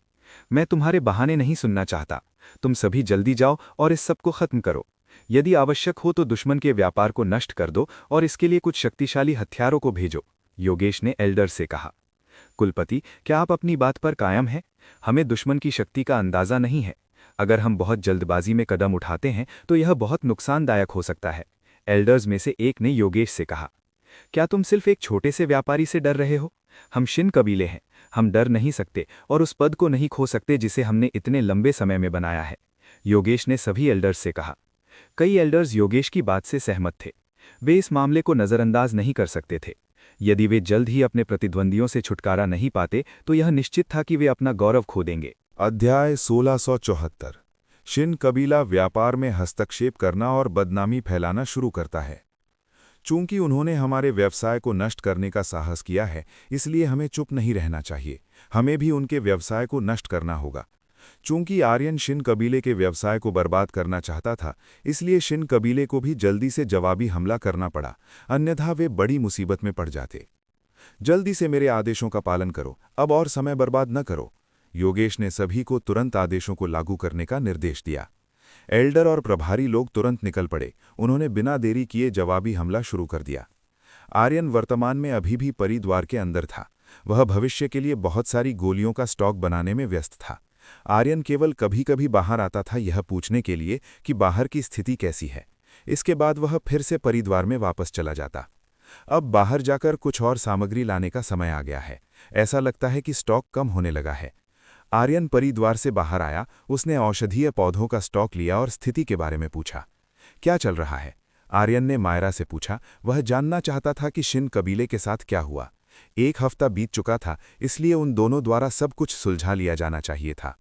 मैं तुम्हारे बहाने नहीं सुनना चाहता। तुम सभी जल्दी जाओ और इस सब को खत्म करो। यदि आवश्यक हो तो दुश्मन के व्यापार को नष्ट कर दो और इसके लिए कुछ शक्तिशाली हथियारों को भेजो, योगेश ने एल्डर से कहा। कुलपति, क्या आप अपनी बात पर कायम हैं? हमें दुश्मन की शक्ति का अंदाजा नहीं है। अगर हम बहुत जल्दबाजी में कदम उठाते हैं तो यह बहुत नुकसानदायक हो सकता है, एल्डर्स में से एक ने योगेश से कहा। क्या तुम सिर्फ एक छोटे से व्यापारी से डर रहे हो? हम शिन कबीले हैं। हम डर नहीं सकते और उस पद को नहीं खो सकते जिसे हमने इतने लंबे समय में बनाया है, योगेश ने सभी एल्डर्स से कहा। कई एल्डर्स योगेश की बात से सहमत थे। वे इस मामले को नज़रअंदाज नहीं कर सकते थे। यदि वे जल्द ही अपने प्रतिद्वंदियों से छुटकारा नहीं पाते तो यह निश्चित था कि वे अपना गौरव खो देंगे। अध्याय 1674। शिन कबीला व्यापार में हस्तक्षेप करना और बदनामी फैलाना शुरू करता है। चूंकि उन्होंने हमारे व्यवसाय को नष्ट करने का साहस किया है, इसलिए हमें चुप नहीं रहना चाहिए। हमें भी उनके व्यवसाय को नष्ट करना होगा। चूंकि आर्यन शिन कबीले के व्यवसाय को बर्बाद करना चाहता था, इसलिए शिन कबीले को भी जल्दी से जवाबी हमला करना पड़ा, अन्यथा वे बड़ी मुसीबत में पड़ जाते। जल्दी से मेरे आदेशों का पालन करो, अब और समय बर्बाद न करो। योगेश ने सभी को तुरंत आदेशों को लागू करने का निर्देश दिया। एल्डर और प्रभारी लोग तुरंत निकल पड़े। उन्होंने बिना देरी किए जवाबी हमला शुरू कर दिया। आर्यन वर्तमान में अभी भी परिद्वार के अंदर था। वह भविष्य के लिए बहुत सारी गोलियों का स्टॉक बनाने में व्यस्त था। आर्यन केवल कभी कभी बाहर आता था यह पूछने के लिए कि बाहर की स्थिति कैसी है। इसके बाद वह फिर से परिद्वार में वापस चला जाता। अब बाहर जाकर कुछ और सामग्री लाने का समय आ गया है। ऐसा लगता है कि स्टॉक कम होने लगा है। आर्यन परिद्वार से बाहर आया। उसने औषधीय पौधों का स्टॉक लिया और स्थिति के बारे में पूछा। क्या चल रहा है? आर्यन ने मायरा से पूछा। वह जानना चाहता था कि शिन कबीले के साथ क्या हुआ। एक हफ्ता बीत चुका था, इसलिए उन दोनों द्वारा सब कुछ सुलझा लिया जाना चाहिए था।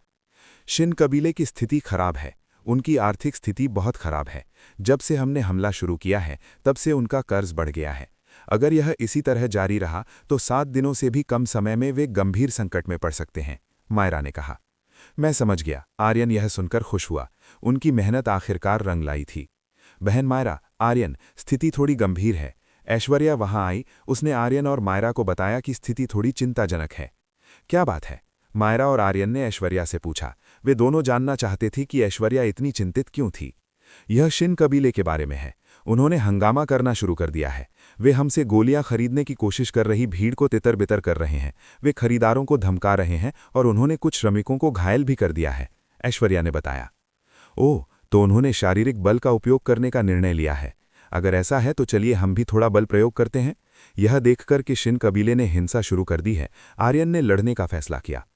शिन कबीले की स्थिति खराब है। उनकी आर्थिक स्थिति बहुत खराब है। जब से हमने हमला शुरू किया है तब से उनका कर्ज बढ़ गया है। अगर यह इसी तरह जारी रहा तो 7 दिनों से भी कम समय में वे गंभीर संकट में पड़ सकते हैं, मायरा ने कहा। मैं समझ गया। आर्यन यह सुनकर खुश हुआ। उनकी मेहनत आखिरकार रंग लाई थी। बहन मायरा, आर्यन, स्थिति थोड़ी गंभीर है। ऐश्वर्या वहां आई। उसने आर्यन और मायरा को बताया कि स्थिति थोड़ी चिंताजनक है। क्या बात है? मायरा और आर्यन ने ऐश्वर्या से पूछा। वे दोनों जानना चाहते थे कि ऐश्वर्या इतनी चिंतित क्यों थी। यह शिन कबीले के बारे में है। उन्होंने हंगामा करना शुरू कर दिया है। वे हमसे गोलियां खरीदने की कोशिश कर रही भीड़ को तितर बितर कर रहे हैं। वे खरीदारों को धमका रहे हैं और उन्होंने कुछ श्रमिकों को घायल भी कर दिया है, ऐश्वर्या ने बताया। ओह, तो उन्होंने शारीरिक बल का उपयोग करने का निर्णय लिया है। अगर ऐसा है तो चलिए हम भी थोड़ा बल प्रयोग करते हैं। यह देखकर कि शिन कबीले ने हिंसा शुरू कर दी है, आर्यन ने लड़ने का फैसला किया।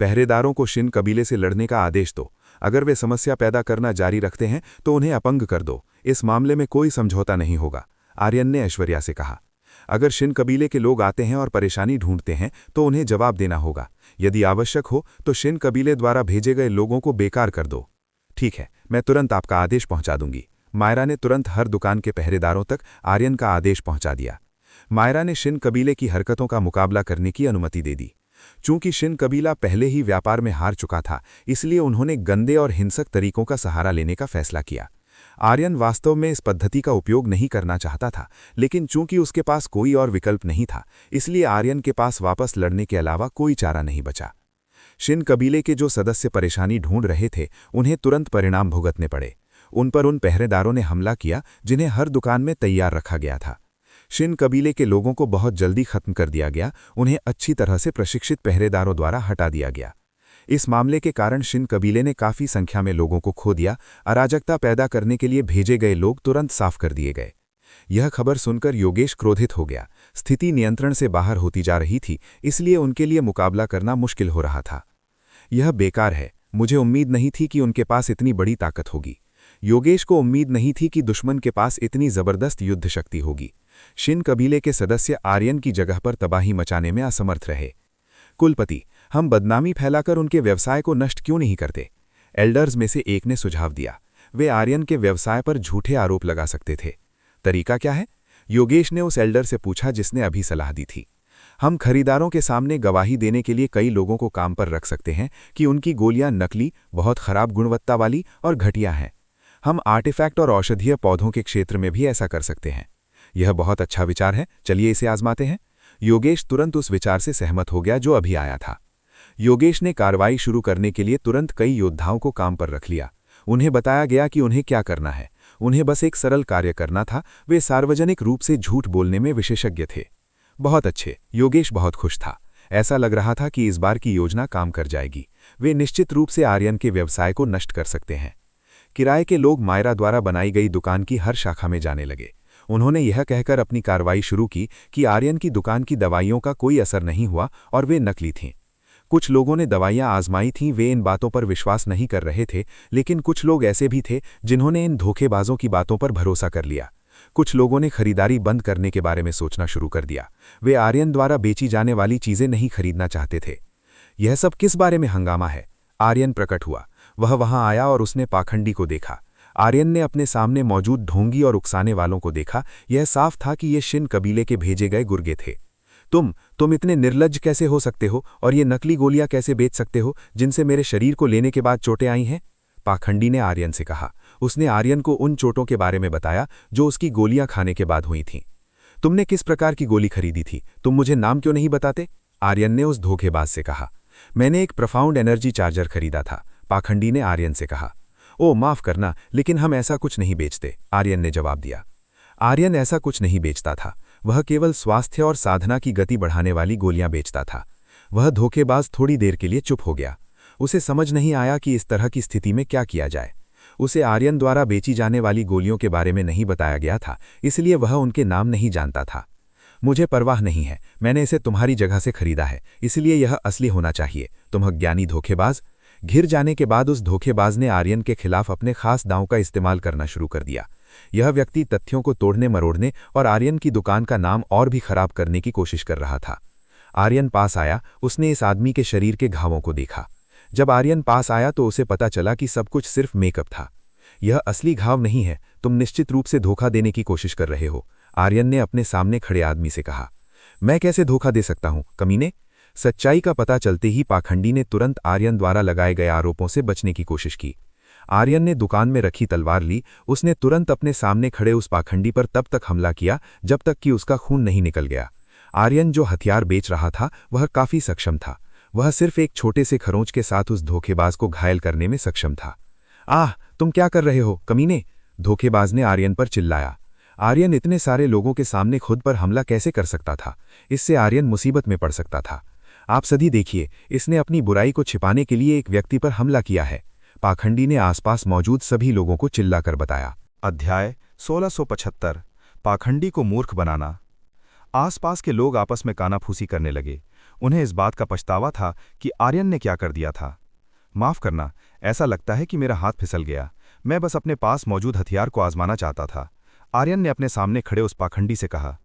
पहरेदारों को शिन कबीले से लड़ने का आदेश दो। अगर वे समस्या पैदा करना जारी रखते हैं तो उन्हें अपंग कर दो। इस मामले में कोई समझौता नहीं होगा, आर्यन ने ऐश्वर्या से कहा। अगर शिन कबीले के लोग आते हैं और परेशानी ढूंढते हैं तो उन्हें जवाब देना होगा। यदि आवश्यक हो तो शिन कबीले द्वारा भेजे गए लोगों को बेकार कर दो। ठीक है, मैं तुरंत आपका आदेश पहुंचा दूंगी। मायरा ने तुरंत हर दुकान के पहरेदारों तक आर्यन का आदेश पहुंचा दिया। मायरा ने शिन कबीले की हरकतों का मुकाबला करने की अनुमति दे दी। चूंकि शिन कबीला पहले ही व्यापार में हार चुका था, इसलिए उन्होंने गंदे और हिंसक तरीकों का सहारा लेने का फैसला किया। आर्यन वास्तव में इस पद्धति का उपयोग नहीं करना चाहता था, लेकिन चूंकि उसके पास कोई और विकल्प नहीं था, इसलिए आर्यन के पास वापस लड़ने के अलावा कोई चारा नहीं बचा। शिन कबीले के जो सदस्य परेशानी ढूंढ रहे थे, उन्हें तुरंत परिणाम भुगतने पड़े। उन पर उन पहरेदारों ने हमला किया जिन्हें हर दुकान में तैयार रखा गया था। शिन कबीले के लोगों को बहुत जल्दी खत्म कर दिया गया, उन्हें अच्छी तरह से प्रशिक्षित पहरेदारों द्वारा हटा दिया गया। इस मामले के कारण शिन कबीले ने काफी संख्या में लोगों को खो दिया। अराजकता पैदा करने के लिए भेजे गए लोग तुरंत साफ कर दिए गए। यह खबर सुनकर योगेश क्रोधित हो गया। स्थिति नियंत्रण से बाहर होती जा रही थी, इसलिए उनके लिए मुकाबला करना मुश्किल हो रहा था। यह बेकार है, मुझे उम्मीद नहीं थी कि उनके पास इतनी बड़ी ताकत होगी। योगेश को उम्मीद नहीं थी कि दुश्मन के पास इतनी जबरदस्त युद्ध शक्ति होगी। शिन कबीले के सदस्य आर्यन की जगह पर तबाही मचाने में असमर्थ रहे। कुलपति, हम बदनामी फैलाकर उनके व्यवसाय को नष्ट क्यों नहीं करते? एल्डर्स में से एक ने सुझाव दिया। वे आर्यन के व्यवसाय पर झूठे आरोप लगा सकते थे। तरीका क्या है? योगेश ने उस एल्डर से पूछा जिसने अभी सलाह दी थी। हम खरीदारों के सामने गवाही देने के लिए कई लोगों को काम पर रख सकते हैं कि उनकी गोलियां नकली, बहुत खराब गुणवत्ता वाली और घटिया हैं। हम आर्टिफैक्ट और औषधीय पौधों के क्षेत्र में भी ऐसा कर सकते हैं। यह बहुत अच्छा विचार है, चलिए इसे आजमाते हैं। योगेश तुरंत उस विचार से सहमत हो गया जो अभी आया था। योगेश ने कार्रवाई शुरू करने के लिए तुरंत कई योद्धाओं को काम पर रख लिया। उन्हें बताया गया कि उन्हें क्या करना है। उन्हें बस एक सरल कार्य करना था। वे सार्वजनिक रूप से झूठ बोलने में विशेषज्ञ थे। बहुत अच्छे, योगेश बहुत खुश था। ऐसा लग रहा था कि इस बार की योजना काम कर जाएगी। वे निश्चित रूप से आर्यन के व्यवसाय को नष्ट कर सकते हैं। किराए के लोग मायरा द्वारा बनाई गई दुकान की हर शाखा में जाने लगे। उन्होंने यह कहकर अपनी कार्रवाई शुरू की कि आर्यन की दुकान की दवाइयों का कोई असर नहीं हुआ और वे नकली थीं। कुछ लोगों ने दवाइयां आजमाई थीं, वे इन बातों पर विश्वास नहीं कर रहे थे, लेकिन कुछ लोग ऐसे भी थे जिन्होंने इन धोखेबाजों की बातों पर भरोसा कर लिया। कुछ लोगों ने खरीदारी बंद करने के बारे में सोचना शुरू कर दिया। वे आर्यन द्वारा बेची जाने वाली चीजें नहीं खरीदना चाहते थे। यह सब किस बारे में हंगामा है? आर्यन प्रकट हुआ। वह वहां आया और उसने पाखंडी को देखा। आर्यन ने अपने सामने मौजूद ढोंगी और उकसाने वालों को देखा। यह साफ था कि ये शिन कबीले के भेजे गए गुर्गे थे। तुम इतने निर्लज्ज कैसे हो सकते हो और ये नकली गोलियां कैसे बेच सकते हो जिनसे मेरे शरीर को लेने के बाद चोटें आई हैं? पाखंडी ने आर्यन से कहा। उसने आर्यन को उन चोटों के बारे में बताया जो उसकी गोलियां खाने के बाद हुई थीं। तुमने किस प्रकार की गोली खरीदी थी? तुम मुझे नाम क्यों नहीं बताते? आर्यन ने उस धोखेबाज से कहा। मैंने एक प्रोफाउंड एनर्जी चार्जर खरीदा था, पाखंडी ने आर्यन से कहा। ओ माफ करना, लेकिन हम ऐसा कुछ नहीं बेचते, आर्यन ने जवाब दिया। आर्यन ऐसा कुछ नहीं बेचता था। वह केवल स्वास्थ्य और साधना की गति बढ़ाने वाली गोलियां बेचता था। वह धोखेबाज थोड़ी देर के लिए चुप हो गया। उसे समझ नहीं आया कि इस तरह की स्थिति में क्या किया जाए। उसे आर्यन द्वारा बेची जाने वाली गोलियों के बारे में नहीं बताया गया था, इसलिए वह उनके नाम नहीं जानता था। मुझे परवाह नहीं है, मैंने इसे तुम्हारी जगह से खरीदा है, इसलिए यह असली होना चाहिए। तुम अज्ञानी धोखेबाज। घिर जाने के बाद उस धोखेबाज ने आर्यन के खिलाफ अपने खास दांव का इस्तेमाल करना शुरू कर दिया। यह व्यक्ति तथ्यों को तोड़ने मरोड़ने और आर्यन की दुकान का नाम और भी खराब करने की कोशिश कर रहा था। आर्यन पास आया। उसने इस आदमी के शरीर के घावों को देखा। जब आर्यन पास आया तो उसे पता चला कि सब कुछ सिर्फ मेकअप था। यह असली घाव नहीं है, तुम निश्चित रूप से धोखा देने की कोशिश कर रहे हो, आर्यन ने अपने सामने खड़े आदमी से कहा। मैं कैसे धोखा दे सकता हूं, कमीने? सच्चाई का पता चलते ही पाखंडी ने तुरंत आर्यन द्वारा लगाए गए आरोपों से बचने की कोशिश की। आर्यन ने दुकान में रखी तलवार ली। उसने तुरंत अपने सामने खड़े उस पाखंडी पर तब तक हमला किया जब तक कि उसका खून नहीं निकल गया। आर्यन जो हथियार बेच रहा था वह काफी सक्षम था। वह सिर्फ एक छोटे से खरोंच के साथ उस धोखेबाज को घायल करने में सक्षम था। आह, तुम क्या कर रहे हो, कमीने? धोखेबाज ने आर्यन पर चिल्लाया। आर्यन इतने सारे लोगों के सामने खुद पर हमला कैसे कर सकता था? इससे आर्यन मुसीबत में पड़ सकता था। आप सभी देखिए, इसने अपनी बुराई को छिपाने के लिए एक व्यक्ति पर हमला किया है, पाखंडी ने आसपास मौजूद सभी लोगों को चिल्लाकर बताया। अध्याय 1675। पाखंडी को मूर्ख बनाना। आसपास के लोग आपस में कानाफूसी करने लगे। उन्हें इस बात का पछतावा था कि आर्यन ने क्या कर दिया था। माफ करना, ऐसा लगता है कि मेरा हाथ फिसल गया। मैं बस अपने पास मौजूद हथियार को आजमाना चाहता था, आर्यन ने अपने सामने खड़े उस पाखंडी से कहा।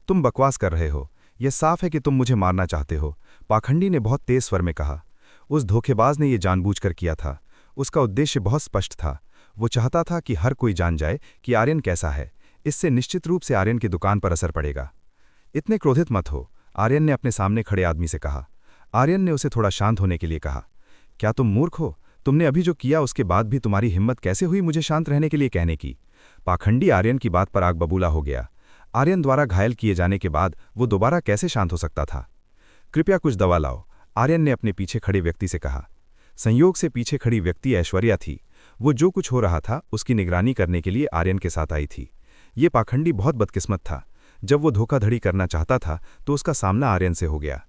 तुम बकवास कर रहे हो, यह साफ है कि तुम मुझे मारना चाहते हो, पाखंडी ने बहुत तेज स्वर में कहा। उस धोखेबाज ने यह जानबूझकर किया था। उसका उद्देश्य बहुत स्पष्ट था। वो चाहता था कि हर कोई जान जाए कि आर्यन कैसा है। इससे निश्चित रूप से आर्यन की दुकान पर असर पड़ेगा। इतने क्रोधित मत हो, आर्यन ने अपने सामने खड़े आदमी से कहा। आर्यन ने उसे थोड़ा शांत होने के लिए कहा। क्या तुम मूर्ख हो? तुमने अभी जो किया उसके बाद भी तुम्हारी हिम्मत कैसे हुई मुझे शांत रहने के लिए कहने की। पाखंडी आर्यन की बात पर आग बबूला हो गया। आर्यन द्वारा घायल किए जाने के बाद वो दोबारा कैसे शांत हो सकता था। कृपया कुछ दवा लाओ, आर्यन ने अपने पीछे खड़े व्यक्ति से कहा। संयोग से पीछे खड़ी व्यक्ति ऐश्वर्या थी। वो जो कुछ हो रहा था उसकी निगरानी करने के लिए आर्यन के साथ आई थी। ये पाखंडी बहुत बदकिस्मत था। जब वो धोखाधड़ी करना चाहता था तो उसका सामना आर्यन से हो गया।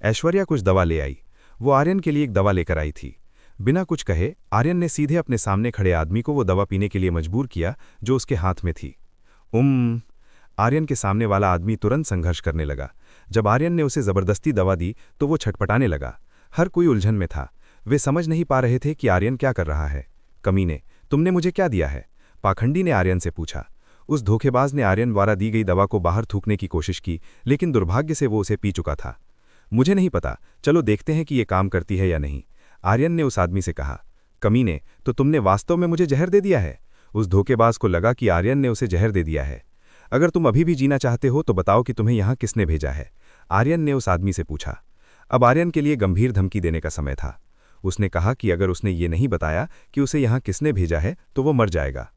ऐश्वर्या कुछ दवा ले आई। वो आर्यन के लिए एक दवा लेकर आई थी। बिना कुछ कहे आर्यन ने सीधे अपने सामने खड़े आदमी को वो दवा पीने के लिए मजबूर किया जो उसके हाथ में थी। आर्यन के सामने वाला आदमी तुरंत संघर्ष करने लगा। जब आर्यन ने उसे जबरदस्ती दवा दी तो वो छटपटाने लगा। हर कोई उलझन में था। वे समझ नहीं पा रहे थे कि आर्यन क्या कर रहा है। कमीने, तुमने मुझे क्या दिया है? पाखंडी ने आर्यन से पूछा। उस धोखेबाज ने आर्यन द्वारा दी गई दवा को बाहर थूकने की कोशिश की, लेकिन दुर्भाग्य से वो उसे पी चुका था। मुझे नहीं पता, चलो देखते हैं कि ये काम करती है या नहीं, आर्यन ने उस आदमी से कहा। कमीने, तो तुमने वास्तव में मुझे जहर दे दिया है? उस धोखेबाज को लगा कि आर्यन ने उसे जहर दे दिया है। अगर तुम अभी भी जीना चाहते हो तो बताओ कि तुम्हें यहाँ किसने भेजा है, आर्यन ने उस आदमी से पूछा। अब आर्यन के लिए गंभीर धमकी देने का समय था। उसने कहा कि अगर उसने ये नहीं बताया कि उसे यहाँ किसने भेजा है तो वो मर जाएगा।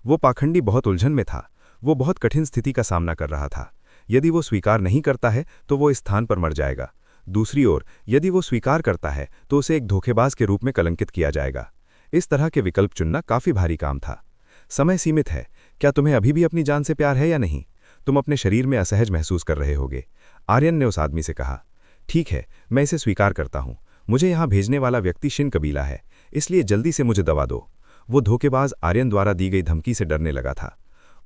वो पाखंडी बहुत उलझन में था। वो बहुत कठिन स्थिति का सामना कर रहा था। यदि वो स्वीकार नहीं करता है तो वो इस स्थान पर मर जाएगा। दूसरी ओर यदि वो स्वीकार करता है तो उसे एक धोखेबाज के रूप में कलंकित किया जाएगा। इस तरह के विकल्प चुनना काफी भारी काम था। समय सीमित है। क्या तुम्हें अभी भी अपनी जान से प्यार है या नहीं? तुम अपने शरीर में असहज महसूस कर रहे होगे, आर्यन ने उस आदमी से कहा। ठीक है, मैं इसे स्वीकार करता हूं। मुझे यहां भेजने वाला व्यक्ति शिन कबीला है, इसलिए जल्दी से मुझे दवा दो। वो धोखेबाज आर्यन द्वारा दी गई धमकी से डरने लगा था।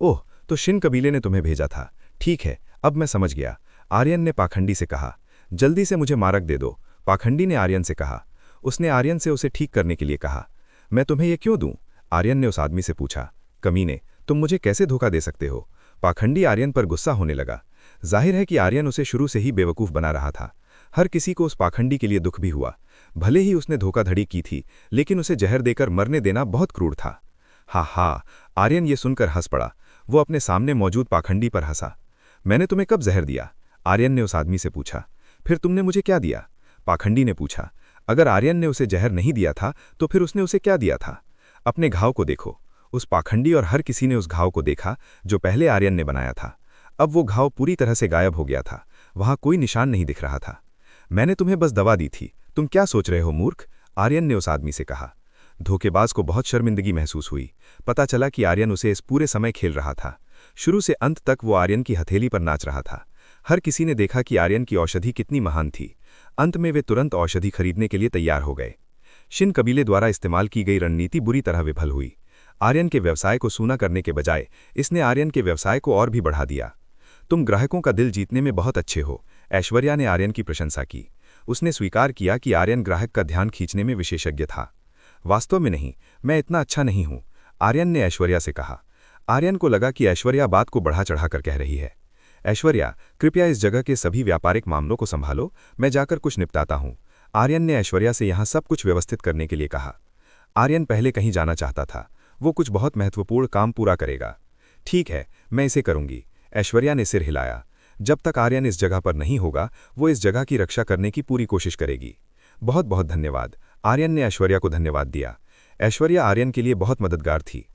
ओह, तो शिन कबीले ने तुम्हें भेजा था। ठीक है, अब मैं समझ गया, आर्यन ने पाखंडी से कहा। जल्दी से मुझे मारक दे दो, पाखंडी ने आर्यन से कहा। उसने आर्यन से उसे ठीक करने के लिए कहा। मैं तुम्हें यह क्यों दूं? आर्यन ने उस आदमी से पूछा। कमीने, तुम मुझे कैसे धोखा दे सकते हो? पाखंडी आर्यन पर गुस्सा होने लगा। जाहिर है कि आर्यन उसे शुरू से ही बेवकूफ़ बना रहा था। हर किसी को उस पाखंडी के लिए दुख भी हुआ। भले ही उसने धोखाधड़ी की थी, लेकिन उसे जहर देकर मरने देना बहुत क्रूर था। हा, आर्यन ये सुनकर हंस पड़ा। वो अपने सामने मौजूद पाखंडी पर हंसा। मैंने तुम्हें कब जहर दिया? आर्यन ने उस आदमी से पूछा। फिर तुमने मुझे क्या दिया? पाखंडी ने पूछा। अगर आर्यन ने उसे जहर नहीं दिया था तो फिर उसने उसे क्या दिया था? अपने घाव को देखो। उस पाखंडी और हर किसी ने उस घाव को देखा जो पहले आर्यन ने बनाया था। अब वो घाव पूरी तरह से गायब हो गया था। वहां कोई निशान नहीं दिख रहा था। मैंने तुम्हें बस दवा दी थी, तुम क्या सोच रहे हो मूर्ख? आर्यन ने उस आदमी से कहा। धोखेबाज को बहुत शर्मिंदगी महसूस हुई। पता चला कि आर्यन उसे इस पूरे समय खेल रहा था। शुरू से अंत तक वो आर्यन की हथेली पर नाच रहा था। हर किसी ने देखा कि आर्यन की औषधि कितनी महान थी। अंत में वे तुरंत औषधि खरीदने के लिए तैयार हो गए। शिन कबीले द्वारा इस्तेमाल की गई रणनीति बुरी तरह विफल हुई। आर्यन के व्यवसाय को सूना करने के बजाय इसने आर्यन के व्यवसाय को और भी बढ़ा दिया। तुम ग्राहकों का दिल जीतने में बहुत अच्छे हो, ऐश्वर्या ने आर्यन की प्रशंसा की। उसने स्वीकार किया कि आर्यन ग्राहक का ध्यान खींचने में विशेषज्ञ था। वास्तव में नहीं, मैं इतना अच्छा नहीं हूं, आर्यन ने ऐश्वर्या से कहा। आर्यन को लगा कि ऐश्वर्या बात को बढ़ा चढ़ाकर कह रही है। ऐश्वर्या, कृपया इस जगह के सभी व्यापारिक मामलों को संभालो, मैं जाकर कुछ निपटाता हूं, आर्यन ने ऐश्वर्या से यहां सब कुछ व्यवस्थित करने के लिए कहा। आर्यन पहले कहीं जाना चाहता था। वो कुछ बहुत महत्वपूर्ण काम पूरा करेगा। ठीक है, मैं इसे करूंगी, ऐश्वर्या ने सिर हिलाया। जब तक आर्यन इस जगह पर नहीं होगा वो इस जगह की रक्षा करने की पूरी कोशिश करेगी। बहुत बहुत धन्यवाद, आर्यन ने ऐश्वर्या को धन्यवाद दिया। ऐश्वर्या आर्यन के लिए बहुत मददगार थी।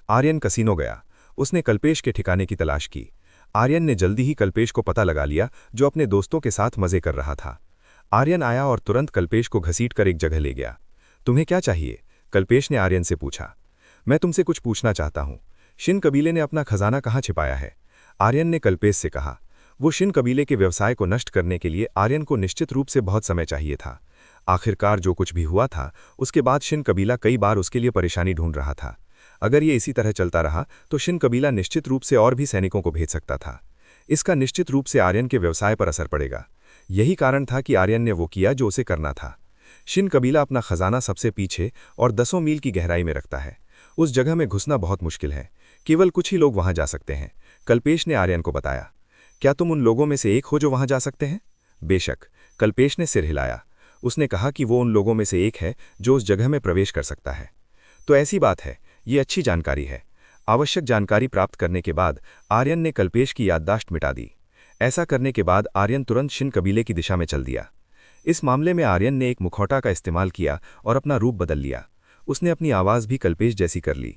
आर्यन कसीनो गया। उसने कल्पेश के ठिकाने की तलाश की। आर्यन ने जल्दी ही कल्पेश को पता लगा लिया जो अपने दोस्तों के साथ मजे कर रहा था। आर्यन आया और तुरंत कल्पेश को घसीटकर एक जगह ले गया। तुम्हें क्या चाहिए? कल्पेश ने आर्यन से पूछा। मैं तुमसे कुछ पूछना चाहता हूं, शिन कबीले ने अपना खजाना कहाँ छिपाया है? आर्यन ने कल्पेश से कहा। वो शिन कबीले के व्यवसाय को नष्ट करने के लिए आर्यन को निश्चित रूप से बहुत समय चाहिए था। आखिरकार जो कुछ भी हुआ था उसके बाद शिन कबीला कई बार उसके लिए परेशानी ढूंढ रहा था। अगर ये इसी तरह चलता रहा तो शिन कबीला निश्चित रूप से और भी सैनिकों को भेज सकता था। इसका निश्चित रूप से आर्यन के व्यवसाय पर असर पड़ेगा। यही कारण था कि आर्यन ने वो किया जो उसे करना था। शिन कबीला अपना खजाना सबसे पीछे और 10 मील की गहराई में रखता है। उस जगह में घुसना बहुत मुश्किल है। केवल कुछ ही लोग वहां जा सकते हैं, कल्पेश ने आर्यन को बताया। क्या तुम उन लोगों में से एक हो जो वहां जा सकते हैं? बेशक, कल्पेश ने सिर हिलाया। उसने कहा कि वो उन लोगों में से एक है जो उस जगह में प्रवेश कर सकता है। तो ऐसी बात है, ये अच्छी जानकारी है। आवश्यक जानकारी प्राप्त करने के बाद आर्यन ने कल्पेश की याददाश्त मिटा दी। ऐसा करने के बाद आर्यन तुरंत शिन कबीले की दिशा में चल दिया। इस मामले में आर्यन ने एक मुखौटा का इस्तेमाल किया और अपना रूप बदल लिया। उसने अपनी आवाज़ भी कल्पेश जैसी कर ली।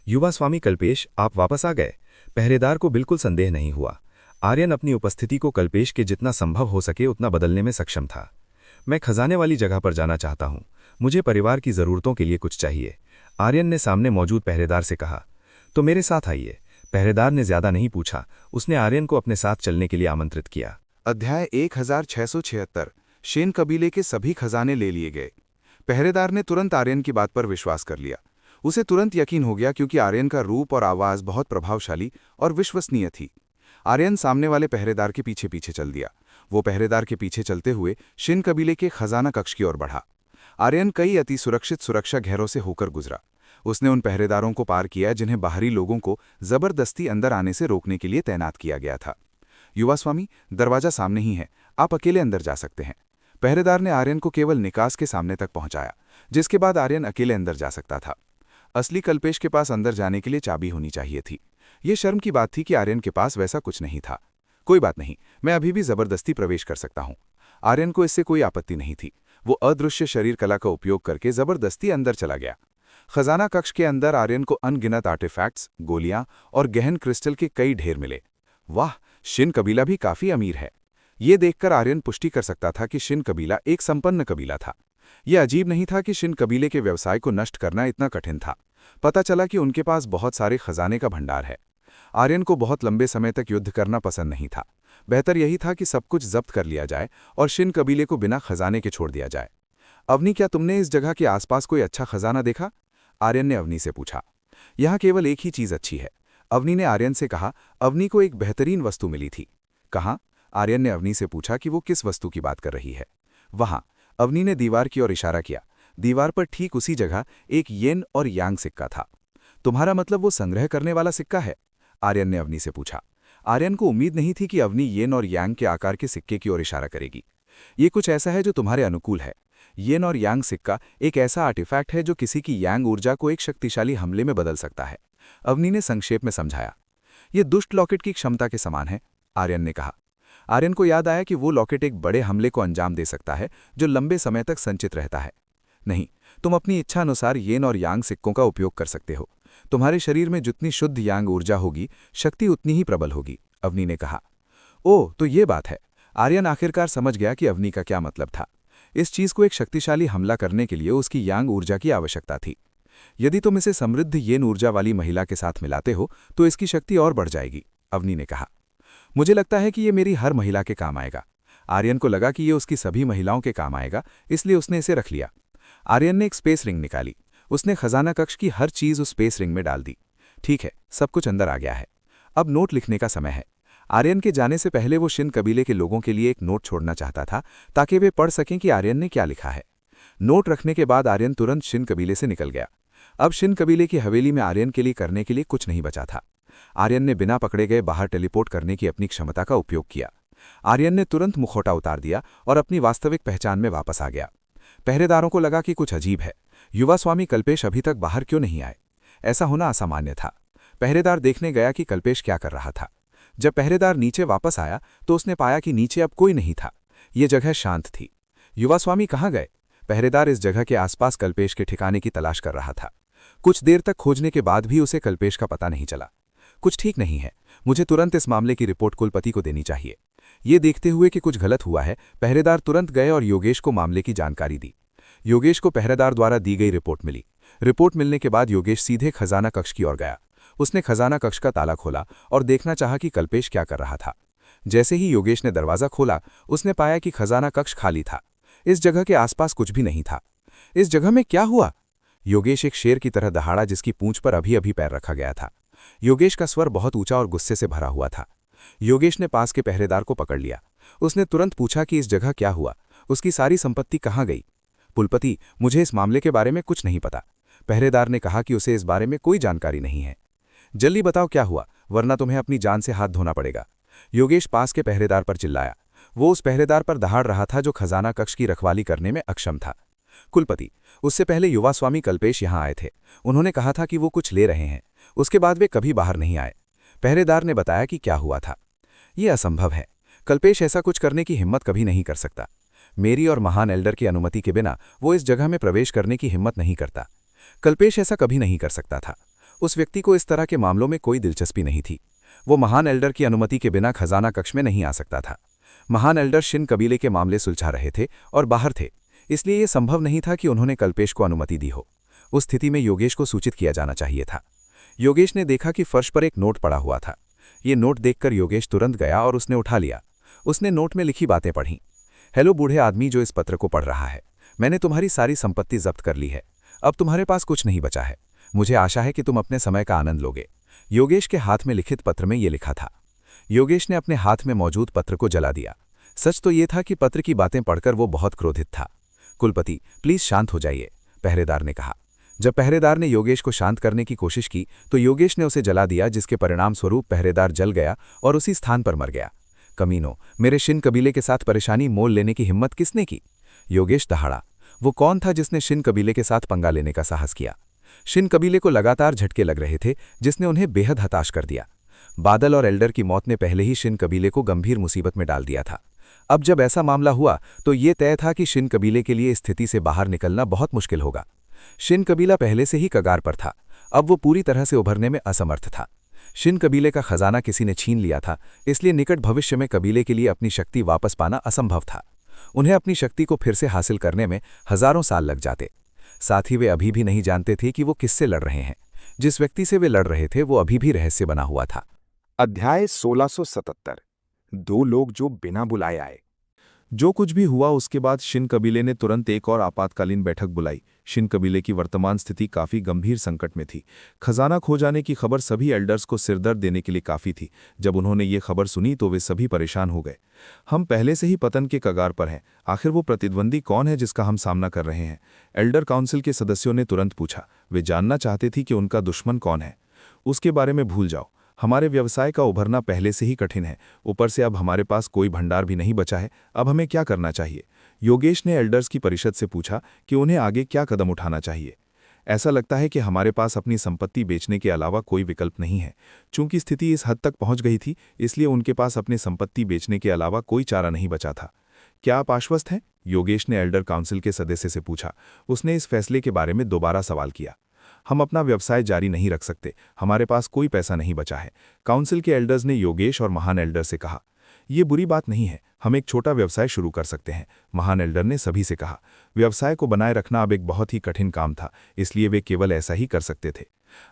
युवा स्वामी कल्पेश, आप वापस आ गए। पहरेदार को बिल्कुल संदेह नहीं हुआ। आर्यन अपनी उपस्थिति को कल्पेश के जितना संभव हो सके उतना बदलने में सक्षम था। मैं खजाने वाली जगह पर जाना चाहता हूँ। मुझे परिवार की ज़रूरतों के लिए कुछ चाहिए। आर्यन ने सामने मौजूद पहरेदार से कहा। तो मेरे साथ आइए। पहरेदार ने ज्यादा नहीं पूछा, उसने आर्यन को अपने साथ चलने के लिए आमंत्रित किया। अध्याय 1676। शेन कबीले के सभी खजाने ले लिए गए। पहरेदार ने तुरंत आर्यन की बात पर विश्वास कर लिया। उसे तुरंत यकीन हो गया क्योंकि आर्यन का रूप और आवाज बहुत प्रभावशाली और विश्वसनीय थी। आर्यन सामने वाले पहरेदार के पीछे पीछे चल दिया। वो पहरेदार के पीछे चलते हुए शिन कबीले के खजाना कक्ष की ओर बढ़ा। आर्यन कई अति सुरक्षित सुरक्षा घेरों से होकर गुजरा। उसने उन पहरेदारों को पार किया जिन्हें बाहरी लोगों को जबरदस्ती अंदर आने से रोकने के लिए तैनात किया गया था। युवा स्वामी, दरवाजा सामने ही है, आप अकेले अंदर जा सकते हैं। पहरेदार ने आर्यन को केवल निकास के सामने तक पहुंचाया, जिसके बाद आर्यन अकेले अंदर जा सकता था। असली कल्पेश के पास अंदर जाने के लिए चाबी होनी चाहिए थी। ये शर्म की बात थी कि आर्यन के पास वैसा कुछ नहीं था। कोई बात नहीं, मैं अभी भी जबरदस्ती प्रवेश कर सकता हूं। आर्यन को इससे कोई आपत्ति नहीं थी। वो अदृश्य शरीर कला का उपयोग करके जबरदस्ती अंदर चला गया। खजाना कक्ष के अंदर आर्यन को अनगिनत आर्टिफैक्ट्स, गोलियां और गहन क्रिस्टल के कई ढेर मिले। वाह, शिन कबीला भी काफी अमीर है। ये देखकर आर्यन पुष्टि कर सकता था कि शिन कबीला एक संपन्न कबीला था। यह अजीब नहीं था कि शिन कबीले के व्यवसाय को नष्ट करना इतना कठिन था। पता चला कि उनके पास बहुत सारे खजाने का भंडार है। आर्यन को बहुत लंबे समय तक युद्ध करना पसंद नहीं था। बेहतर यही था कि सब कुछ जब्त कर लिया जाए और शिन कबीले को बिना खजाने के छोड़ दिया जाए। अवनी, क्या तुमने इस जगह के आसपास कोई अच्छा खजाना देखा? आर्यन ने अवनी से पूछा। यहाँ केवल एक ही चीज अच्छी है, अवनी ने आर्यन से कहा। अवनी को एक बेहतरीन वस्तु मिली थी। कहाँ? आर्यन ने अवनी से पूछा कि वो किस वस्तु की बात कर रही है। वहां, अवनी ने दीवार की ओर इशारा किया। दीवार पर ठीक उसी जगह एक येन और यांग सिक्का था। तुम्हारा मतलब वो संग्रह करने वाला सिक्का है? आर्यन ने अवनी से पूछा। आर्यन को उम्मीद नहीं थी कि अवनी येन और यांग के आकार के सिक्के की ओर इशारा करेगी। ये कुछ ऐसा है जो तुम्हारे अनुकूल है। येन और यांग सिक्का एक ऐसा आर्टिफैक्ट है जो किसी की यांग ऊर्जा को एक शक्तिशाली हमले में बदल सकता है, अवनी ने संक्षेप में समझाया। ये दुष्ट लॉकेट की क्षमता के समान है, आर्यन ने कहा। आर्यन को याद आया कि वो लॉकेट एक बड़े हमले को अंजाम दे सकता है जो लंबे समय तक संचित रहता है। नहीं, तुम अपनी इच्छा अनुसार येन और यांग सिक्कों का उपयोग कर सकते हो। तुम्हारे शरीर में जितनी शुद्ध यांग ऊर्जा होगी, शक्ति उतनी ही प्रबल होगी, अवनी ने कहा। ओह, तो ये बात है। आर्यन आखिरकार समझ गया कि अवनी का क्या मतलब था। इस चीज को एक शक्तिशाली हमला करने के लिए उसकी यांग ऊर्जा की आवश्यकता थी। यदि तुम इसे समृद्ध येन ऊर्जा वाली महिला के साथ मिलाते हो तो इसकी शक्ति और बढ़ जाएगी, अवनी ने कहा। मुझे लगता है कि ये मेरी हर महिला के काम आएगा। आर्यन को लगा कि ये उसकी सभी महिलाओं के काम आएगा, इसलिए उसने इसे रख लिया। आर्यन ने एक स्पेस रिंग निकाली। उसने खजाना कक्ष की हर चीज उस स्पेस रिंग में डाल दी। ठीक है, सब कुछ अंदर आ गया है। अब नोट लिखने का समय है। आर्यन के जाने से पहले वो शिन कबीले के लोगों के लिए एक नोट छोड़ना चाहता था ताकि वे पढ़ सकें कि आर्यन ने क्या लिखा है। नोट रखने के बाद आर्यन तुरंत शिन कबीले से निकल गया। अब शिन कबीले की हवेली में आर्यन के लिए करने के लिए कुछ नहीं बचा था। आर्यन ने बिना पकड़े गए बाहर टेलीपोर्ट करने की अपनी क्षमता का उपयोग किया। आर्यन ने तुरंत मुखौटा उतार दिया और अपनी वास्तविक पहचान में वापस आ गया। पहरेदारों को लगा कि कुछ अजीब है। युवा स्वामी कल्पेश अभी तक बाहर क्यों नहीं आए? ऐसा होना असामान्य था। पहरेदार देखने गया कि कल्पेश क्या कर रहा था। जब पहरेदार नीचे वापस आया तो उसने पाया कि नीचे अब कोई नहीं था। ये जगह शांत थी। युवा स्वामी कहाँ गए? पहरेदार इस जगह के आसपास कल्पेश के ठिकाने की तलाश कर रहा था। कुछ देर तक खोजने के बाद भी उसे कल्पेश का पता नहीं चला। कुछ ठीक नहीं है, मुझे तुरंत इस मामले की रिपोर्ट कुलपति को देनी चाहिए। ये देखते हुए कि कुछ गलत हुआ है, पहरेदार तुरंत गए और योगेश को मामले की जानकारी दी। योगेश को पहरेदार द्वारा दी गई रिपोर्ट मिली। रिपोर्ट मिलने के बाद योगेश सीधे खजाना कक्ष की ओर गया। उसने खजाना कक्ष का ताला खोला और देखना चाहा कि कल्पेश क्या कर रहा था। जैसे ही योगेश ने दरवाजा खोला, उसने पाया कि खजाना कक्ष खाली था। इस जगह के आसपास कुछ भी नहीं था। इस जगह में क्या हुआ? योगेश एक शेर की तरह दहाड़ा जिसकी पूंछ पर अभी अभी पैर रखा गया था। योगेश का स्वर बहुत ऊंचा और गुस्से से भरा हुआ था। योगेश ने पास के पहरेदार को पकड़ लिया। उसने तुरंत पूछा कि इस जगह क्या हुआ, उसकी सारी संपत्ति कहाँ गई? कुलपति, मुझे इस मामले के बारे में कुछ नहीं पता। पहरेदार ने कहा कि उसे इस बारे में कोई जानकारी नहीं है। जल्दी बताओ क्या हुआ, वरना तुम्हें अपनी जान से हाथ धोना पड़ेगा। योगेश पास के पहरेदार पर चिल्लाया। वो उस पहरेदार पर दहाड़ रहा था जो खजाना कक्ष की रखवाली करने में अक्षम था। कुलपति, उससे पहले युवा स्वामी कल्पेश यहाँ आए थे। उन्होंने कहा था कि वो कुछ ले रहे हैं। उसके बाद वे कभी बाहर नहीं आए। पहरेदार ने बताया कि क्या हुआ था। ये असंभव है। कल्पेश ऐसा कुछ करने की हिम्मत कभी नहीं कर सकता। मेरी और महान एल्डर की अनुमति के बिना वो इस जगह में प्रवेश करने की हिम्मत नहीं करता। कल्पेश ऐसा कभी नहीं कर सकता था। उस व्यक्ति को इस तरह के मामलों में कोई दिलचस्पी नहीं थी। वो महान एल्डर की अनुमति के बिना खजाना कक्ष में नहीं आ सकता था। महान एल्डर शिन कबीले के मामले सुलझा रहे थे और बाहर थे, इसलिए यह संभव नहीं था कि उन्होंने कल्पेश को अनुमति दी हो। उस स्थिति में योगेश को सूचित किया जाना चाहिए था। योगेश ने देखा कि फर्श पर एक नोट पड़ा हुआ था। ये नोट देखकर योगेश तुरंत गया और उसने उठा लिया। उसने नोट में लिखी बातें पढ़ीं। हेलो बूढ़े आदमी जो इस पत्र को पढ़ रहा है, मैंने तुम्हारी सारी संपत्ति जब्त कर ली है। अब तुम्हारे पास कुछ नहीं बचा है। मुझे आशा है कि तुम अपने समय का आनंद लोगे। योगेश के हाथ में लिखित पत्र में ये लिखा था। योगेश ने अपने हाथ में मौजूद पत्र को जला दिया। सच तो ये था कि पत्र की बातें पढ़कर वो बहुत क्रोधित था। कुलपति, प्लीज शांत हो जाइए, पहरेदार ने कहा। जब पहरेदार ने योगेश को शांत करने की कोशिश की तो योगेश ने उसे जला दिया, जिसके परिणाम स्वरूप पहरेदार जल गया और उसी स्थान पर मर गया। कमीनों, मेरे शिन कबीले के साथ परेशानी मोल लेने की हिम्मत किसने की? योगेश दहाड़ा। वो कौन था जिसने शिन कबीले के साथ पंगा लेने का साहस किया? शिन कबीले को लगातार झटके लग रहे थे, जिसने उन्हें बेहद हताश कर दिया। बादल और एल्डर की मौत ने पहले ही शिन कबीले को गंभीर मुसीबत में डाल दिया था। अब जब ऐसा मामला हुआ तो ये तय था कि शिन कबीले के लिए स्थिति से बाहर निकलना बहुत मुश्किल होगा। शिन कबीला पहले से ही कगार पर था। अब वो पूरी तरह से उभरने में असमर्थ था। शिन कबीले का खजाना किसी ने छीन लिया था, इसलिए निकट भविष्य में कबीले के लिए अपनी शक्ति वापस पाना असंभव था। उन्हें अपनी शक्ति को फिर से हासिल करने में हजारों साल लग जाते। साथ ही वे अभी भी नहीं जानते थे कि वो किससे लड़ रहे हैं। जिस व्यक्ति से वे लड़ रहे थे वो अभी भी रहस्य बना हुआ था। अध्याय 1677। दो लोग जो बिना बुलाए आए। जो कुछ भी हुआ उसके बाद शिन कबीले ने तुरंत एक और आपातकालीन बैठक बुलाई। शिन कबीले की वर्तमान स्थिति काफी गंभीर संकट में थी। खजाना खो जाने की खबर सभी एल्डर्स को सिरदर्द देने के लिए काफी थी। जब उन्होंने ये खबर सुनी तो वे सभी परेशान हो गए। हम पहले से ही पतन के कगार पर हैं। आखिर वो प्रतिद्वंदी कौन है जिसका हम सामना कर रहे हैं? एल्डर काउंसिल के सदस्यों ने तुरंत पूछा। वे जानना चाहते थे कि उनका दुश्मन कौन है। उसके बारे में भूल जाओ। हमारे व्यवसाय का उभरना पहले से ही कठिन है, ऊपर से अब हमारे पास कोई भंडार भी नहीं बचा है। अब हमें क्या करना चाहिए? योगेश ने एल्डर्स की परिषद से पूछा कि उन्हें आगे क्या कदम उठाना चाहिए। ऐसा लगता है कि हमारे पास अपनी संपत्ति बेचने के अलावा कोई विकल्प नहीं है। चूंकि स्थिति इस हद तक पहुंच गई थी, इसलिए उनके पास अपनी संपत्ति बेचने के अलावा कोई चारा नहीं बचा था। क्या आप आश्वस्त हैं? योगेश ने एल्डर काउंसिल के सदस्य से पूछा। उसने इस फैसले के बारे में दोबारा सवाल किया। हम अपना व्यवसाय जारी नहीं रख सकते, हमारे पास कोई पैसा नहीं बचा है। काउंसिल के एल्डर्स ने योगेश और महान एल्डर से कहा। ये बुरी बात नहीं है, हम एक छोटा व्यवसाय शुरू कर सकते हैं, महान एल्डर ने सभी से कहा। व्यवसाय को बनाए रखना अब एक बहुत ही कठिन काम था, इसलिए वे केवल ऐसा ही कर सकते थे।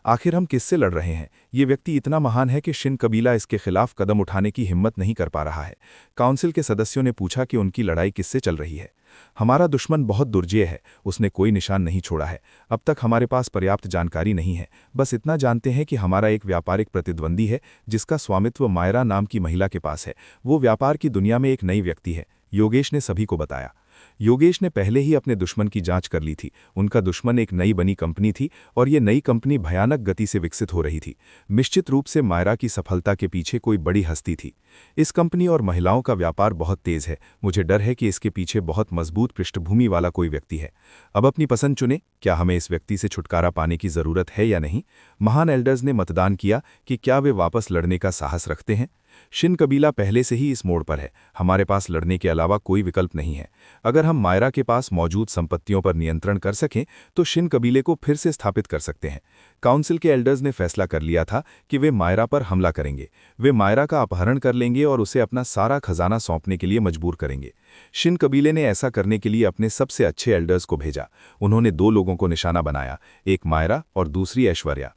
आखिर हम किससे लड़ रहे हैं? ये व्यक्ति इतना महान है कि शिन कबीला इसके खिलाफ कदम उठाने की हिम्मत नहीं कर पा रहा है। काउंसिल के सदस्यों ने पूछा कि उनकी लड़ाई किससे चल रही है। हमारा दुश्मन बहुत दुर्जय है, उसने कोई निशान नहीं छोड़ा है। अब तक हमारे पास पर्याप्त जानकारी नहीं है, बस इतना जानते हैं कि हमारा एक व्यापारिक प्रतिद्वंदी है जिसका स्वामित्व मायरा नाम की महिला के पास है। वो व्यापार की दुनिया में एक नई व्यक्ति है, योगेश ने सभी को बताया। योगेश ने पहले ही अपने दुश्मन की जांच कर ली थी। उनका दुश्मन एक नई बनी कंपनी थी और ये नई कंपनी भयानक गति से विकसित हो रही थी। निश्चित रूप से मायरा की सफलता के पीछे कोई बड़ी हस्ती थी। इस कंपनी और महिलाओं का व्यापार बहुत तेज है। मुझे डर है कि इसके पीछे बहुत मजबूत पृष्ठभूमि वाला कोई व्यक्ति है। अब अपनी पसंद चुने, क्या हमें इस व्यक्ति से छुटकारा पाने की जरूरत है या नहीं? महान एल्डर्स ने मतदान किया कि क्या वे वापस लड़ने का साहस रखते हैं। शिन कबीला पहले से ही इस मोड़ पर है, हमारे पास लड़ने के अलावा कोई विकल्प नहीं है। अगर हम मायरा के पास मौजूद संपत्तियों पर नियंत्रण कर सकें तो शिन कबीले को फिर से स्थापित कर सकते हैं। काउंसिल के एल्डर्स ने फैसला कर लिया था कि वे मायरा पर हमला करेंगे। वे मायरा का अपहरण कर लेंगे और उसे अपना सारा खजाना सौंपने के लिए मजबूर करेंगे। शिन कबीले ने ऐसा करने के लिए अपने सबसे अच्छे एल्डर्स को भेजा। उन्होंने दो लोगों को निशाना बनाया, एक मायरा और दूसरी ऐश्वर्या।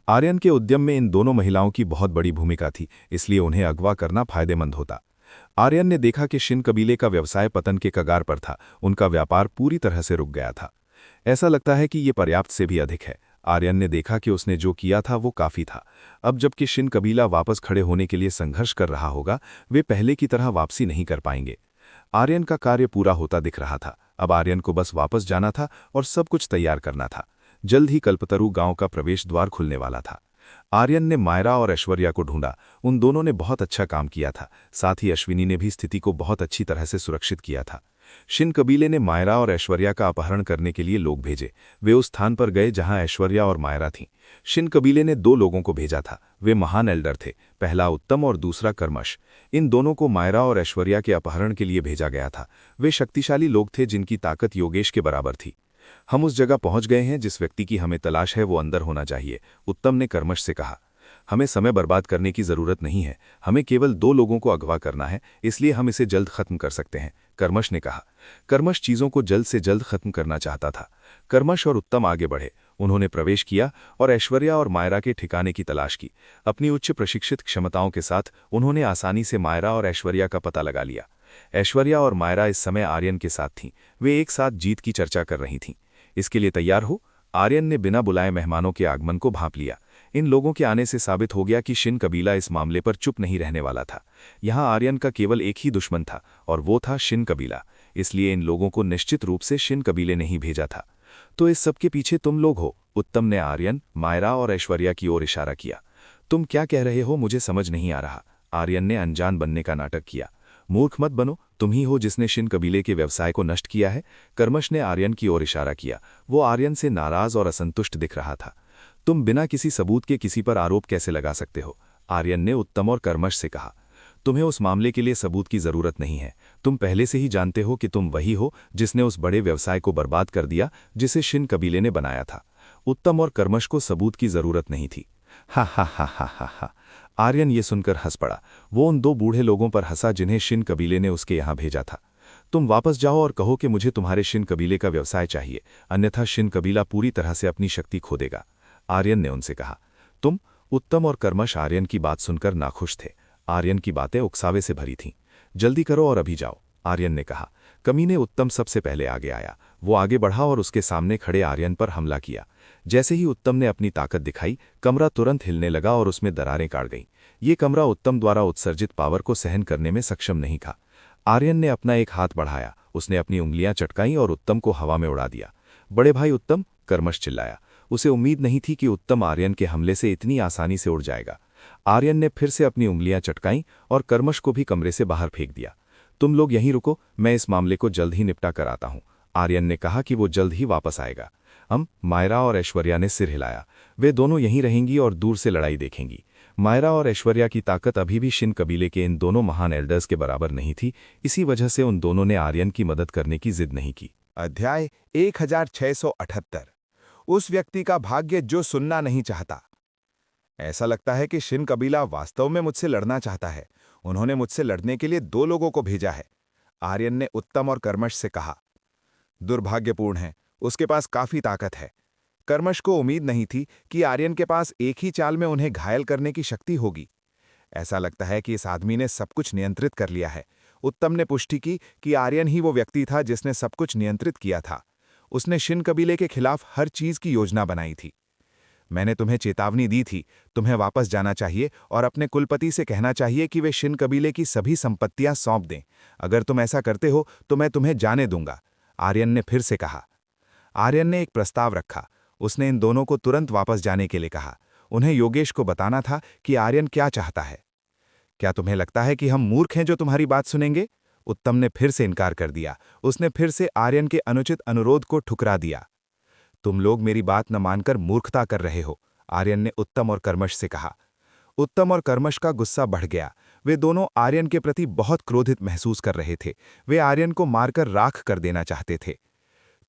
आर्यन के उद्यम में इन दोनों महिलाओं की बहुत बड़ी भूमिका थी, इसलिए उन्हें अगवा करना फायदेमंद होता। आर्यन ने देखा कि शिन कबीले का व्यवसाय पतन के कगार पर था। उनका व्यापार पूरी तरह से रुक गया था। ऐसा लगता है कि ये पर्याप्त से भी अधिक है। आर्यन ने देखा कि उसने जो किया था वो काफी था। अब जबकि शिन कबीला वापस खड़े होने के लिए संघर्ष कर रहा होगा, वे पहले की तरह वापसी नहीं कर पाएंगे। आर्यन का कार्य पूरा होता दिख रहा था। अब आर्यन को बस वापस जाना था और सब कुछ तैयार करना था। जल्द ही कल्पतरु गांव का प्रवेश द्वार खुलने वाला था। आर्यन ने मायरा और ऐश्वर्या को ढूंढा। उन दोनों ने बहुत अच्छा काम किया था। साथ ही अश्विनी ने भी स्थिति को बहुत अच्छी तरह से सुरक्षित किया था। शिन कबीले ने मायरा और ऐश्वर्या का अपहरण करने के लिए लोग भेजे। वे उस स्थान पर गए जहां ऐश्वर्या और मायरा थीं। शिन कबीले ने दो लोगों को भेजा था। वे महान एल्डर थे, पहला उत्तम और दूसरा कर्मश। इन दोनों को मायरा और ऐश्वर्या के अपहरण के लिए भेजा गया था। वे शक्तिशाली लोग थे जिनकी ताकत योगेश के बराबर थी। हम उस जगह पहुंच गए हैं जिस व्यक्ति की हमें तलाश है वो अंदर होना चाहिए, उत्तम ने कर्मश से कहा। हमें समय बर्बाद करने की जरूरत नहीं है, हमें केवल 2 लोगों को अगवा करना है, इसलिए हम इसे जल्द खत्म कर सकते हैं, कर्मश ने कहा। कर्मश चीजों को जल्द से जल्द खत्म करना चाहता था। कर्मश और उत्तम आगे बढ़े। उन्होंने प्रवेश किया और ऐश्वर्या और मायरा के ठिकाने की तलाश की। अपनी उच्च प्रशिक्षित क्षमताओं के साथ उन्होंने आसानी से मायरा और ऐश्वर्या का पता लगा लिया। ऐश्वर्या और मायरा इस समय आर्यन के साथ थीं। वे एक साथ जीत की चर्चा कर रही थीं। इसके लिए तैयार हो? आर्यन ने बिना बुलाए मेहमानों के आगमन को भांप लिया। इन लोगों के आने से साबित हो गया कि शिन कबीला इस मामले पर चुप नहीं रहने वाला था। यहाँ आर्यन का केवल एक ही दुश्मन था और वो था शिन कबीला। इसलिए इन लोगों को निश्चित रूप से शिन कबीले ने ही भेजा था। तो इस सब के पीछे तुम लोग हो? उत्तम ने आर्यन, मायरा और ऐश्वर्या की ओर इशारा किया। तुम क्या कह रहे हो मुझे समझ नहीं आ रहा। आर्यन ने अनजान बनने का नाटक किया। मूर्ख मत बनो, तुम ही हो जिसने शिन कबीले के व्यवसाय को नष्ट किया है। कर्मश ने आर्यन की ओर इशारा किया। वो आर्यन से नाराज और असंतुष्ट दिख रहा था। तुम बिना किसी सबूत के किसी पर आरोप कैसे लगा सकते हो? आर्यन ने उत्तम और कर्मश से कहा। तुम्हें उस मामले के लिए सबूत की जरूरत नहीं है। तुम पहले से ही जानते हो कि तुम वही हो जिसने उस बड़े व्यवसाय को बर्बाद कर दिया जिसे शिन कबीले ने बनाया था। उत्तम और कर्मश को सबूत की जरूरत नहीं थी। हा हा हा हा हा हा। आर्यन ये सुनकर हंस पड़ा। वो उन 2 बूढ़े लोगों पर हंसा जिन्हें शिन कबीले ने उसके यहाँ भेजा था। तुम वापस जाओ और कहो कि मुझे तुम्हारे शिन कबीले का व्यवसाय चाहिए, अन्यथा शिन कबीला पूरी तरह से अपनी शक्ति खो देगा, आर्यन ने उनसे कहा। उत्तम और कर्मश आर्यन की बात सुनकर नाखुश थे। आर्यन की बातें उकसावे से भरी थीं। जल्दी करो और अभी जाओ, आर्यन ने कहा। कमीने उत्तम सबसे पहले आगे आया। वो आगे बढ़ा और उसके सामने खड़े आर्यन पर हमला किया। जैसे ही उत्तम ने अपनी ताकत दिखाई, कमरा तुरंत हिलने लगा और उसमें दरारें काट गईं। ये कमरा उत्तम द्वारा उत्सर्जित पावर को सहन करने में सक्षम नहीं था। आर्यन ने अपना एक हाथ बढ़ाया, उसने अपनी उंगलियां चटकाईं और उत्तम को हवा में उड़ा दिया। बड़े भाई उत्तम, कर्मश चिल्लाया। उसे उम्मीद नहीं थी कि उत्तम आर्यन के हमले से इतनी आसानी से उड़ जाएगा। आर्यन ने फिर से अपनी उंगलियां चटकाईं और कर्मश को भी कमरे से बाहर फेंक दिया। तुम लोग यहीं रुको, मैं इस मामले को जल्द ही निपटा कर आता हूं। आर्यन ने कहा कि वो जल्द ही वापस आएगा। मायरा और ऐश्वर्या ने सिर हिलाया। वे दोनों यहीं रहेंगी और दूर से लड़ाई देखेंगी। मायरा और ऐश्वर्या की ताकत अभी भी शिन कबीले के इन दोनों महान एल्डर्स के बराबर नहीं थी। इसी वजह से उन दोनों ने आर्यन की मदद करने की जिद नहीं की। अध्याय 1678। उस व्यक्ति का भाग्य जो सुनना नहीं चाहता। ऐसा लगता है कि शिन कबीला वास्तव में मुझसे लड़ना चाहता है। उन्होंने मुझसे लड़ने के लिए 2 लोगों को भेजा है, आर्यन ने उत्तम और कर्मश से कहा। दुर्भाग्यपूर्ण है, उसके पास काफी ताकत है। कर्मश को उम्मीद नहीं थी कि आर्यन के पास एक ही चाल में उन्हें घायल करने की शक्ति होगी। ऐसा लगता है कि इस आदमी ने सब कुछ नियंत्रित कर लिया है। उत्तम ने पुष्टि की कि आर्यन ही वो व्यक्ति था जिसने सब कुछ नियंत्रित किया था। उसने शिन कबीले के खिलाफ हर चीज की योजना बनाई थी। मैंने तुम्हें चेतावनी दी थी, तुम्हें वापस जाना चाहिए और अपने कुलपति से कहना चाहिए कि वे शिन कबीले की सभी संपत्तियां सौंप दें। अगर तुम ऐसा करते हो तो मैं तुम्हें जाने दूंगा, आर्यन ने फिर से कहा। आर्यन ने एक प्रस्ताव रखा। उसने इन दोनों को तुरंत वापस जाने के लिए कहा। उन्हें योगेश को बताना था कि आर्यन क्या चाहता है। क्या तुम्हें लगता है कि हम मूर्ख हैं जो तुम्हारी बात सुनेंगे? उत्तम ने फिर से इनकार कर दिया। उसने फिर से आर्यन के अनुचित अनुरोध को ठुकरा दिया। तुम लोग मेरी बात न मानकर मूर्खता कर रहे हो, आर्यन ने उत्तम और कर्मश से कहा। उत्तम और कर्मश का गुस्सा बढ़ गया। वे दोनों आर्यन के प्रति बहुत क्रोधित महसूस कर रहे थे। वे आर्यन को मारकर राख कर देना चाहते थे।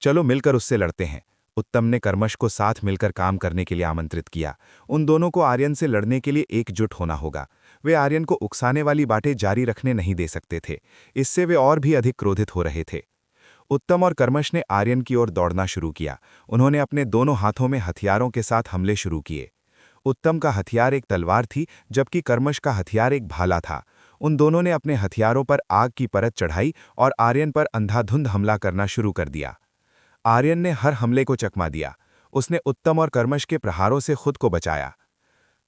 चलो मिलकर उससे लड़ते हैं, उत्तम ने कर्मश को साथ मिलकर काम करने के लिए आमंत्रित किया। उन दोनों को आर्यन से लड़ने के लिए एकजुट होना होगा। वे आर्यन को उकसाने वाली बातें जारी रखने नहीं दे सकते थे। इससे वे और भी अधिक क्रोधित हो रहे थे। उत्तम और कर्मश ने आर्यन की ओर दौड़ना शुरू किया। उन्होंने अपने दोनों हाथों में हथियारों के साथ हमले शुरू किए। उत्तम का हथियार एक तलवार थी, जबकि कर्मश का हथियार एक भाला था। उन दोनों ने अपने हथियारों पर आग की परत चढ़ाई और आर्यन पर अंधाधुंध हमला करना शुरू कर दिया। आर्यन ने हर हमले को चकमा दिया। उसने उत्तम और कर्मश के प्रहारों से खुद को बचाया।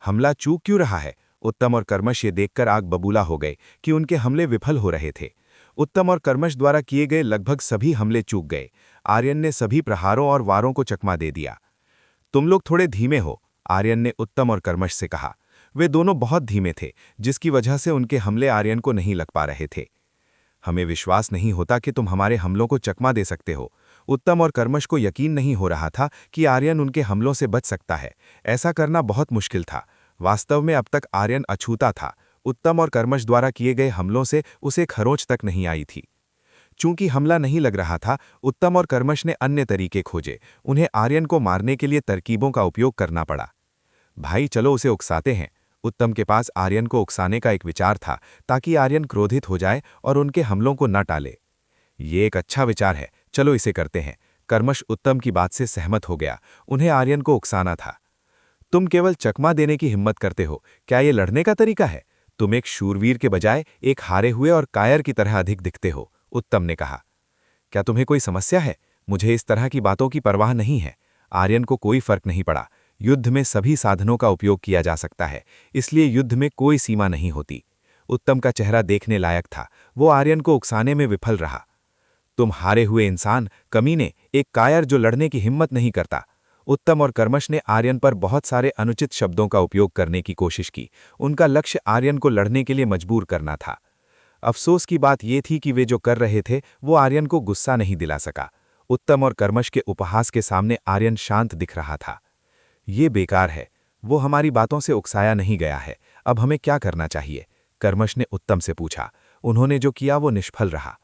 हमला चूक क्यों रहा है? उत्तम और कर्मश ये देखकर आग बबूला हो गए कि उनके हमले विफल हो रहे थे। उत्तम और कर्मश द्वारा किए गए लगभग सभी हमले चूक गए। आर्यन ने सभी प्रहारों और वारों को चकमा दे दिया। तुम लोग थोड़े धीमे हो, आर्यन ने उत्तम और कर्मश से कहा। वे दोनों बहुत धीमे थे, जिसकी वजह से उनके हमले आर्यन को नहीं लग पा रहे थे। हमें विश्वास नहीं होता कि तुम हमारे हमलों को चकमा दे सकते हो। उत्तम और कर्मश को यकीन नहीं हो रहा था कि आर्यन उनके हमलों से बच सकता है। ऐसा करना बहुत मुश्किल था। वास्तव में अब तक आर्यन अछूता था। उत्तम और कर्मश द्वारा किए गए हमलों से उसे खरोंच तक नहीं आई थी। चूंकि हमला नहीं लग रहा था, उत्तम और कर्मश ने अन्य तरीके खोजे। उन्हें आर्यन को मारने के लिए तरकीबों का उपयोग करना पड़ा। भाई चलो उसे उकसाते हैं। उत्तम के पास आर्यन को उकसाने का एक विचार था, ताकि आर्यन क्रोधित हो जाए और उनके हमलों को न टाले। ये एक अच्छा विचार है, चलो इसे करते हैं। कर्मश उत्तम की बात से सहमत हो गया। उन्हें आर्यन को उकसाना था। तुम केवल चकमा देने की हिम्मत करते हो, क्या ये लड़ने का तरीका है? तुम एक शूरवीर के बजाय एक हारे हुए और कायर की तरह अधिक दिखते हो, उत्तम ने कहा। क्या तुम्हें कोई समस्या है? मुझे इस तरह की बातों की परवाह नहीं है। आर्यन को कोई फर्क नहीं पड़ा। युद्ध में सभी साधनों का उपयोग किया जा सकता है, इसलिए युद्ध में कोई सीमा नहीं होती। उत्तम का चेहरा देखने लायक था। वो आर्यन को उकसाने में विफल रहा। तुम हारे हुए इंसान, कमीने, एक कायर जो लड़ने की हिम्मत नहीं करता। उत्तम और कर्मश ने आर्यन पर बहुत सारे अनुचित शब्दों का उपयोग करने की कोशिश की। उनका लक्ष्य आर्यन को लड़ने के लिए मजबूर करना था। अफसोस की बात यह थी कि वे जो कर रहे थे वो आर्यन को गुस्सा नहीं दिला सका। उत्तम और कर्मश के उपहास के सामने आर्यन शांत दिख रहा था। ये बेकार है, वो हमारी बातों से उकसाया नहीं गया है। अब हमें क्या करना चाहिए? कर्मश ने उत्तम से पूछा। उन्होंने जो किया वो निष्फल रहा।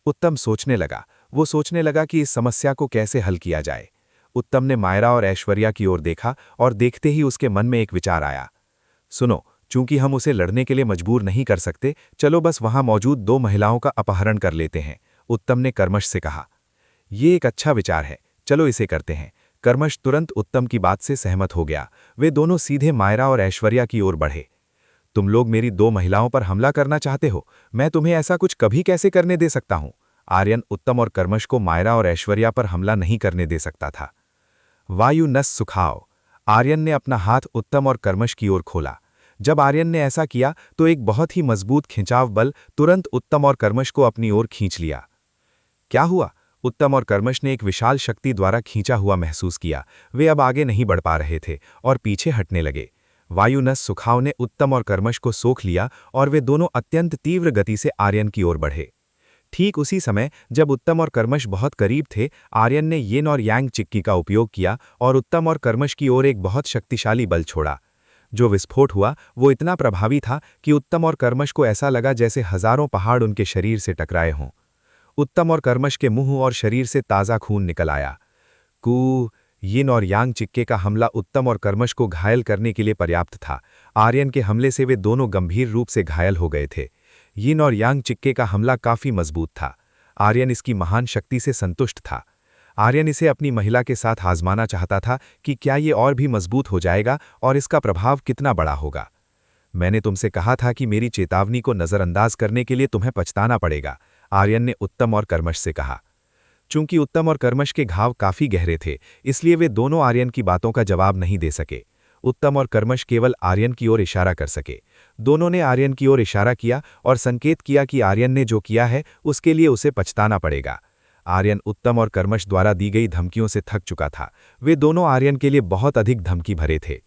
उत्तम सोचने लगा। वो सोचने लगा कि इस समस्या को कैसे हल किया जाए। उत्तम ने मायरा और ऐश्वर्या की ओर देखा और देखते ही उसके मन में एक विचार आया। सुनो, चूंकि हम उसे लड़ने के लिए मजबूर नहीं कर सकते, चलो बस वहां मौजूद 2 महिलाओं का अपहरण कर लेते हैं, उत्तम ने कर्मश से कहा। ये एक अच्छा विचार है, चलो इसे करते हैं। कर्मश तुरंत उत्तम की बात से सहमत हो गया। वे दोनों सीधे मायरा और ऐश्वर्या की ओर बढ़े। तुम लोग मेरी 2 महिलाओं पर हमला करना चाहते हो? मैं तुम्हें ऐसा कुछ कभी कैसे करने दे सकता हूं? आर्यन उत्तम और कर्मश को मायरा और ऐश्वर्या पर हमला नहीं करने दे सकता था। वायु नस सुखाओ। आर्यन ने अपना हाथ उत्तम और कर्मश की ओर खोला। जब आर्यन ने ऐसा किया तो एक बहुत ही मजबूत खिंचाव बल तुरंत उत्तम और कर्मश को अपनी ओर खींच लिया। क्या हुआ? उत्तम और कर्मश ने एक विशाल शक्ति द्वारा खींचा हुआ महसूस किया। वे अब आगे नहीं बढ़ पा रहे थे और पीछे हटने लगे। वायुनस सुखाव ने उत्तम और कर्मश को सोख लिया और वे दोनों अत्यंत तीव्र गति से आर्यन की ओर बढ़े। ठीक उसी समय जब उत्तम और कर्मश बहुत करीब थे, आर्यन ने येन और यांग चिक्की का उपयोग किया और उत्तम और कर्मश की ओर एक बहुत शक्तिशाली बल छोड़ा। जो विस्फोट हुआ वो इतना प्रभावी था कि उत्तम और कर्मश को ऐसा लगा जैसे हजारों पहाड़ उनके शरीर से टकराए हों। उत्तम और कर्मश के मुंह और शरीर से ताज़ा खून निकल आया। कू यिन और यांग चिक्के का हमला उत्तम और कर्मश को घायल करने के लिए पर्याप्त था। आर्यन के हमले से वे दोनों गंभीर रूप से घायल हो गए थे। यिन और यांग चिक्के का हमला काफी मजबूत था। आर्यन इसकी महान शक्ति से संतुष्ट था। आर्यन इसे अपनी महिला के साथ आजमाना चाहता था कि क्या ये और भी मजबूत हो जाएगा और इसका प्रभाव कितना बड़ा होगा। मैंने तुमसे कहा था कि मेरी चेतावनी को नजरअंदाज करने के लिए तुम्हें पछताना पड़ेगा, आर्यन ने उत्तम और कर्मश से कहा। चूंकि उत्तम और कर्मश के घाव काफी गहरे थे, इसलिए वे दोनों आर्यन की बातों का जवाब नहीं दे सके। उत्तम और कर्मश केवल आर्यन की ओर इशारा कर सके। दोनों ने आर्यन की ओर इशारा किया और संकेत किया कि आर्यन ने जो किया है उसके लिए उसे पछताना पड़ेगा। आर्यन उत्तम और कर्मश द्वारा दी गई धमकियों से थक चुका था। वे दोनों आर्यन के लिए बहुत अधिक धमकी भरे थे।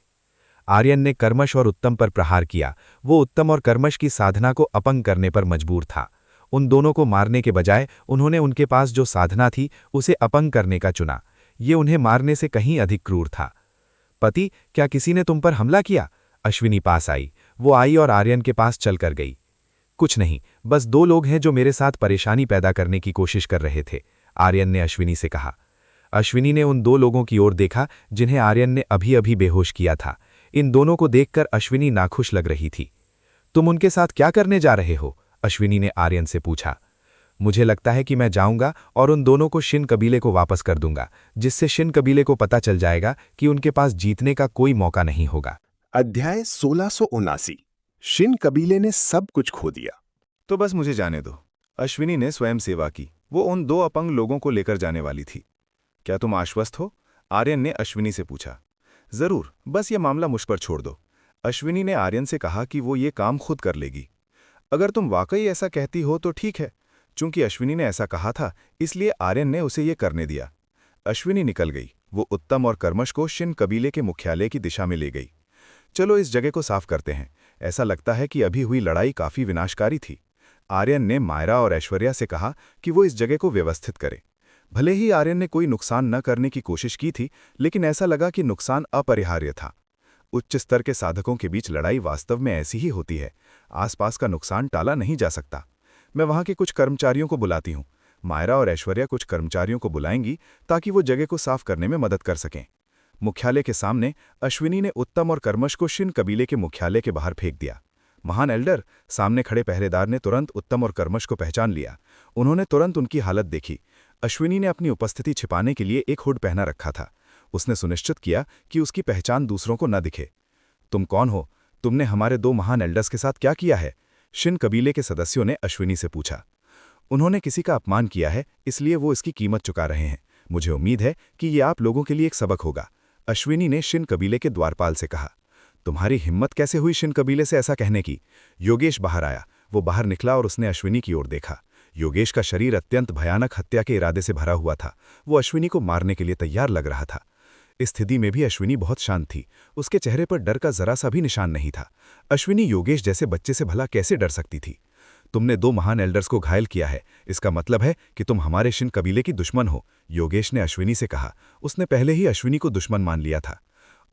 आर्यन ने कर्मश और उत्तम पर प्रहार किया। वो उत्तम और कर्मश की साधना को अपंग करने पर मजबूर था। उन दोनों को मारने के बजाय उन्होंने उनके पास जो साधना थी उसे अपंग करने का चुना। ये उन्हें मारने से कहीं अधिक क्रूर था। पति, क्या किसी ने तुम पर हमला किया? अश्विनी पास आई। वो आई और आर्यन के पास चलकर गई। कुछ नहीं, बस 2 लोग हैं जो मेरे साथ परेशानी पैदा करने की कोशिश कर रहे थे, आर्यन ने अश्विनी से कहा। अश्विनी ने उन 2 लोगों की ओर देखा जिन्हें आर्यन ने अभी अभी बेहोश किया था। इन दोनों को देखकर अश्विनी नाखुश लग रही थी। तुम उनके साथ क्या करने जा रहे हो? अश्विनी ने आर्यन से पूछा। मुझे लगता है कि मैं जाऊंगा और उन दोनों को शिन कबीले को वापस कर दूंगा, जिससे शिन कबीले को पता चल जाएगा कि उनके पास जीतने का कोई मौका नहीं होगा। अध्याय 1679। शिन कबीले ने सब कुछ खो दिया। तो बस मुझे जाने दो। अश्विनी ने स्वयं सेवा की। वो उन 2 अपंग लोगों को लेकर जाने वाली थी। क्या तुम आश्वस्त हो? आर्यन ने अश्विनी से पूछा। जरूर, बस ये मामला मुझ पर छोड़ दो। अश्विनी ने आर्यन से कहा कि वो ये काम खुद कर लेगी। अगर तुम वाकई ऐसा कहती हो तो ठीक है। चूंकि अश्विनी ने ऐसा कहा था, इसलिए आर्यन ने उसे ये करने दिया। अश्विनी निकल गई। वो उत्तम और कर्मश को शिन कबीले के मुख्यालय की दिशा में ले गई। चलो इस जगह को साफ करते हैं। ऐसा लगता है कि अभी हुई लड़ाई काफी विनाशकारी थी। आर्यन ने मायरा और ऐश्वर्या से कहा कि वो इस जगह को व्यवस्थित करें। भले ही आर्यन ने कोई नुकसान न करने की कोशिश की थी, लेकिन ऐसा लगा कि नुकसान अपरिहार्य था। उच्च स्तर के साधकों के बीच लड़ाई वास्तव में ऐसी ही होती है। आसपास का नुकसान टाला नहीं जा सकता। मैं वहां के कुछ कर्मचारियों को बुलाती हूं। मायरा और ऐश्वर्या कुछ कर्मचारियों को बुलाएंगी ताकि वो जगह को साफ करने में मदद कर सकें। मुख्यालय के सामने अश्विनी ने उत्तम और कर्मश को शिन कबीले के मुख्यालय के बाहर फेंक दिया। महान एल्डर, सामने खड़े पहरेदार ने तुरंत उत्तम और कर्मश को पहचान लिया। उन्होंने तुरंत उनकी हालत देखी। अश्विनी ने अपनी उपस्थिति छिपाने के लिए एक हुड पहना रखा था। उसने सुनिश्चित किया कि उसकी पहचान दूसरों को न दिखे। तुम कौन हो? तुमने हमारे 2 महान एल्डर्स के साथ क्या किया है? शिन कबीले के सदस्यों ने अश्विनी से पूछा। उन्होंने किसी का अपमान किया है, इसलिए वो इसकी कीमत चुका रहे हैं। मुझे उम्मीद है कि ये आप लोगों के लिए एक सबक होगा, अश्विनी ने शिन कबीले के द्वारपाल से कहा। तुम्हारी हिम्मत कैसे हुई शिन कबीले से ऐसा कहने की? योगेश बाहर आया। वो बाहर निकला और उसने अश्विनी की ओर देखा। योगेश का शरीर अत्यंत भयानक हत्या के इरादे से भरा हुआ था। वो अश्विनी को मारने के लिए तैयार लग रहा था। इस स्थिति में भी अश्विनी बहुत शांत थी। उसके चेहरे पर डर का जरा सा भी निशान नहीं था। अश्विनी योगेश जैसे बच्चे से भला कैसे डर सकती थी? तुमने 2 महान एल्डर्स को घायल किया है, इसका मतलब है कि तुम हमारे शिन कबीले की दुश्मन हो, योगेश ने अश्विनी से कहा। उसने पहले ही अश्विनी को दुश्मन मान लिया था।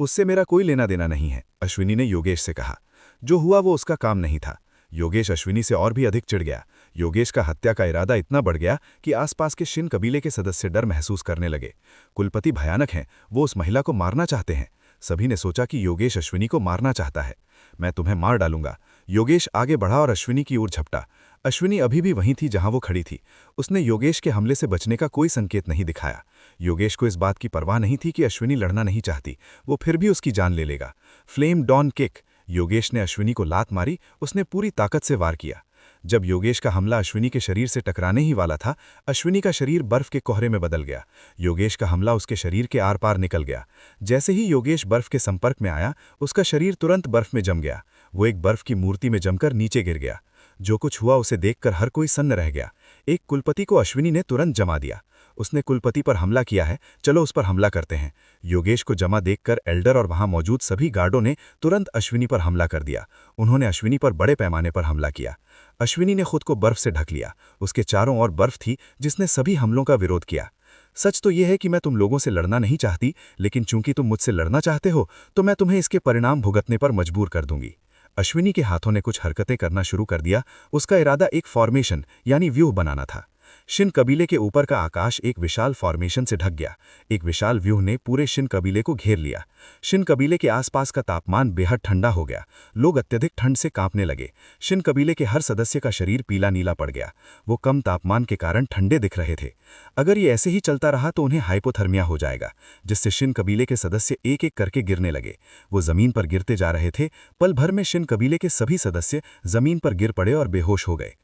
उससे मेरा कोई लेना देना नहीं है, अश्विनी ने योगेश से कहा। जो हुआ वो उसका काम नहीं था। योगेश अश्विनी से और भी अधिक चिढ़ गया। योगेश का हत्या का इरादा इतना बढ़ गया कि आसपास के शिन कबीले के सदस्य डर महसूस करने लगे। कुलपति भयानक हैं, वो उस महिला को मारना चाहते हैं। सभी ने सोचा कि योगेश अश्विनी को मारना चाहता है। मैं तुम्हें मार डालूंगा। योगेश आगे बढ़ा और अश्विनी की ओर झपटा। अश्विनी अभी भी वहीं थी जहां वो खड़ी थी। उसने योगेश के हमले से बचने का कोई संकेत नहीं दिखाया। योगेश को इस बात की परवाह नहीं थी कि अश्विनी लड़ना नहीं चाहती, वो फिर भी उसकी जान ले लेगा। Flame don kick. योगेश ने अश्विनी को लात मारी। उसने पूरी ताकत से वार किया। जब योगेश का हमला अश्विनी के शरीर से टकराने ही वाला था, अश्विनी का शरीर बर्फ के कोहरे में बदल गया। योगेश का हमला उसके शरीर के आर पार निकल गया। जैसे ही योगेश बर्फ के संपर्क में आया, उसका शरीर तुरंत बर्फ में जम गया। वो एक बर्फ की मूर्ति में जमकर नीचे गिर गया। जो कुछ हुआ उसे देखकर हर कोई सन्न रह गया। एक कुलपति को अश्विनी ने तुरंत जमा दिया। उसने कुलपति पर हमला किया है, चलो उस पर हमला करते हैं। योगेश को जमा देखकर एल्डर और वहां मौजूद सभी गार्डों ने तुरंत अश्विनी पर हमला कर दिया। उन्होंने अश्विनी पर बड़े पैमाने पर हमला किया। अश्विनी ने खुद को बर्फ से ढक लिया। उसके चारों ओर बर्फ थी जिसने सभी हमलों का विरोध किया। सच तो यह है कि मैं तुम लोगों से लड़ना नहीं चाहती, लेकिन चूंकि तुम मुझसे लड़ना चाहते हो तो मैं तुम्हें इसके परिणाम भुगतने पर मजबूर कर दूंगी। अश्विनी के हाथों ने कुछ हरकतें करना शुरू कर दिया। उसका इरादा एक फॉर्मेशन यानी व्यूह बनाना था। शिन कबीले के ऊपर का आकाश एक विशाल फॉर्मेशन से ढक गया। एक विशाल व्यूह ने पूरे शिन कबीले को घेर लिया। शिन कबीले के आसपास का तापमान बेहद ठंडा हो गया। लोग अत्यधिक ठंड से कांपने लगे। शिन कबीले के हर सदस्य का शरीर पीला नीला पड़ गया। वो कम तापमान के कारण ठंडे दिख रहे थे। अगर ये ऐसे ही चलता रहा तो उन्हें हाइपोथर्मिया हो जाएगा, जिससे शिन कबीले के सदस्य एक एक करके गिरने लगे। वो जमीन पर गिरते जा रहे थे। पल भर में शिन कबीले के सभी सदस्य जमीन पर गिर पड़े और बेहोश हो गए।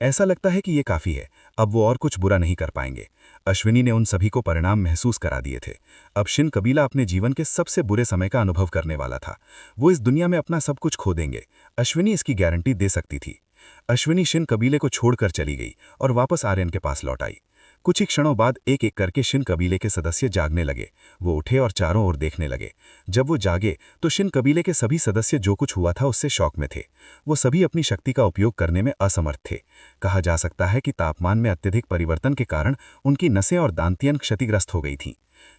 ऐसा लगता है कि ये काफी है, अब वो और कुछ बुरा नहीं कर पाएंगे। अश्विनी ने उन सभी को परिणाम महसूस करा दिए थे। अब शिन कबीला अपने जीवन के सबसे बुरे समय का अनुभव करने वाला था। वो इस दुनिया में अपना सब कुछ खो देंगे। अश्विनी इसकी गारंटी दे सकती थी। अश्विनी शिन कबीले को छोड़कर चली गई और वापस आर्यन के पास लौट आई। कुछ ही क्षणों बाद एक एक करके शिन कबीले के सदस्य जागने लगे। वो उठे और चारों ओर देखने लगे। जब वो जागे तो शिन कबीले के सभी सदस्य जो कुछ हुआ था उससे शॉक में थे। वो सभी अपनी शक्ति का उपयोग करने में असमर्थ थे। कहा जा सकता है कि तापमान में अत्यधिक परिवर्तन के कारण उनकी नसें और दांतियां क्षतिग्रस्त हो गई थीं।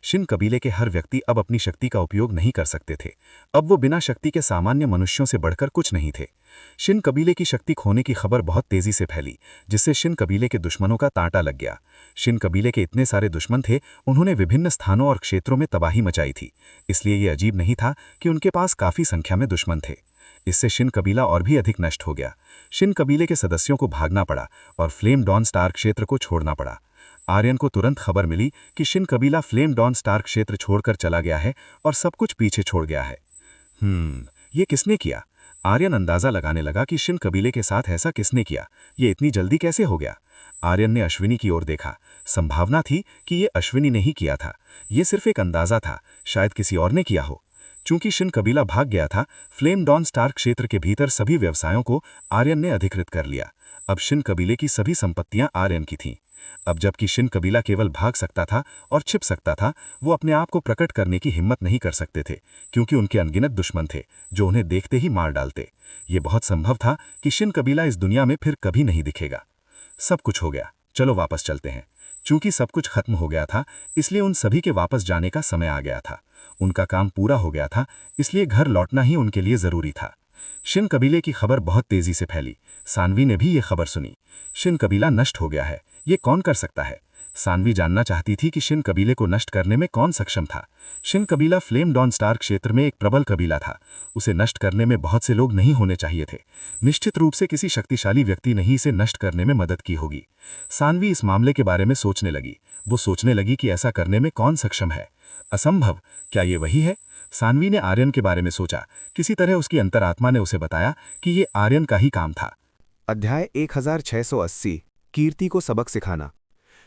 शिन कबीले के हर व्यक्ति अब अपनी शक्ति का उपयोग नहीं कर सकते थे। अब वो बिना शक्ति के सामान्य मनुष्यों से बढ़कर कुछ नहीं थे। शिन कबीले की शक्ति खोने की खबर बहुत तेजी से फैली, जिससे शिन कबीले के दुश्मनों का तांटा लग गया। शिन कबीले के इतने सारे दुश्मन थे, उन्होंने विभिन्न स्थानों और क्षेत्रों में तबाही मचाई थी। इसलिए ये अजीब नहीं था कि उनके पास काफी संख्या में दुश्मन थे। इससे शिन कबीला और भी अधिक नष्ट हो गया। शिन कबीले के सदस्यों को भागना पड़ा और फ्लेम डॉन स्टार क्षेत्र को छोड़ना पड़ा। आर्यन को तुरंत खबर मिली कि शिन कबीला फ्लेम डॉन स्टार क्षेत्र छोड़कर चला गया है और सब कुछ पीछे छोड़ गया है। ये किसने किया? आर्यन अंदाजा लगाने लगा कि शिन कबीले के साथ ऐसा किसने किया। ये इतनी जल्दी कैसे हो गया? आर्यन ने अश्विनी की ओर देखा। संभावना थी कि ये अश्विनी ने ही किया था। ये सिर्फ एक अंदाजा था, शायद किसी और ने किया हो। चूंकि शिन कबीला भाग गया था, फ्लेम डॉन स्टार क्षेत्र के भीतर सभी व्यवसायों को आर्यन ने अधिकृत कर लिया। अब शिन कबीले की सभी संपत्तियां आर्यन की थीं। अब जबकि शिन कबीला केवल भाग सकता था और छिप सकता था, वो अपने आप को प्रकट करने की हिम्मत नहीं कर सकते थे, क्योंकि उनके अनगिनत दुश्मन थे जो उन्हें देखते ही मार डालते। ये बहुत संभव था कि शिन कबीला इस दुनिया में फिर कभी नहीं दिखेगा। सब कुछ हो गया, चलो वापस चलते हैं। चूंकि सब कुछ खत्म हो गया था, इसलिए उन सभी के वापस जाने का समय आ गया था। उनका काम पूरा हो गया था, इसलिए घर लौटना ही उनके लिए जरूरी था। शिन कबीले की खबर बहुत तेजी से फैली। सानवी ने भी ये खबर सुनी। शिन कबीला नष्ट हो गया है, ये कौन कर सकता है? सानवी जानना चाहती थी कि शिन कबीले को नष्ट करने में कौन सक्षम था। शिन कबीला फ्लेम डॉन स्टार क्षेत्र में एक प्रबल कबीला था। उसे नष्ट करने में बहुत से लोग नहीं होने चाहिए थे। निश्चित रूप से किसी शक्तिशाली व्यक्ति ने ही इसे नष्ट करने में मदद की होगी। सानवी इस मामले के बारे में सोचने लगी। वो सोचने लगी कि ऐसा करने में कौन सक्षम है। असंभव, क्या ये वही है? सानवी ने आर्यन के बारे में सोचा। किसी तरह उसकी अंतरात्मा ने उसे बताया कि ये आर्यन का ही काम था। अध्याय 1680 कीर्ति को सबक सिखाना।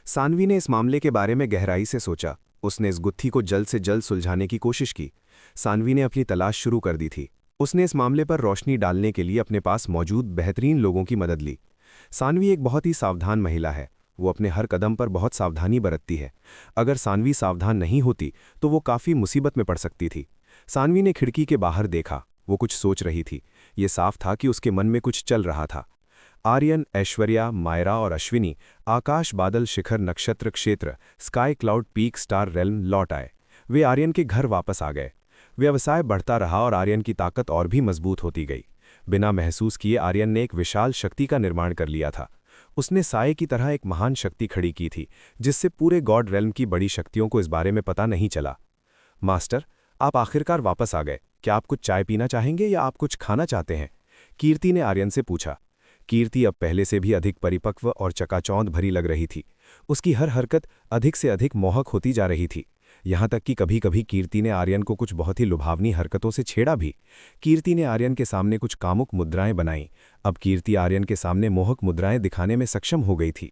सानवी ने इस मामले के बारे में गहराई से सोचा। उसने इस गुत्थी को जल्द से जल्द सुलझाने की कोशिश की। सानवी ने अपनी तलाश शुरू कर दी थी। उसने इस मामले पर रोशनी डालने के लिए अपने पास मौजूद बेहतरीन लोगों की मदद ली। सानवी एक बहुत ही सावधान महिला है। वो अपने हर कदम पर बहुत सावधानी बरतती है। अगर सानवी सावधान नहीं होती तो वो काफ़ी मुसीबत में पड़ सकती थी। सानवी ने खिड़की के बाहर देखा। वो कुछ सोच रही थी। ये साफ था कि उसके मन में कुछ चल रहा था। आर्यन, ऐश्वर्या, मायरा और अश्विनी आकाश, बादल, शिखर, नक्षत्र क्षेत्र, sky, cloud, peak, star realm लौट आए। वे आर्यन के घर वापस आ गए। व्यवसाय बढ़ता रहा और आर्यन की ताकत और भी मजबूत होती गई। बिना महसूस किए आर्यन ने एक विशाल शक्ति का निर्माण कर लिया था। उसने साये की तरह एक महान शक्ति खड़ी की थी, जिससे पूरे गॉड रेल्म की बड़ी शक्तियों को इस बारे में पता नहीं चला। मास्टर, आप आखिरकार वापस आ गए। क्या आप कुछ चाय पीना चाहेंगे या आप कुछ खाना चाहते हैं? कीर्ति ने आर्यन से पूछा। कीर्ति अब पहले से भी अधिक परिपक्व और चकाचौंध भरी लग रही थी। उसकी हर हरकत अधिक से अधिक मोहक होती जा रही थी। यहाँ तक कि कभी कभी कीर्ति ने आर्यन को कुछ बहुत ही लुभावनी हरकतों से छेड़ा भी। कीर्ति ने आर्यन के सामने कुछ कामुक मुद्राएं बनाईं। अब कीर्ति आर्यन के सामने मोहक मुद्राएं दिखाने में सक्षम हो गई थी।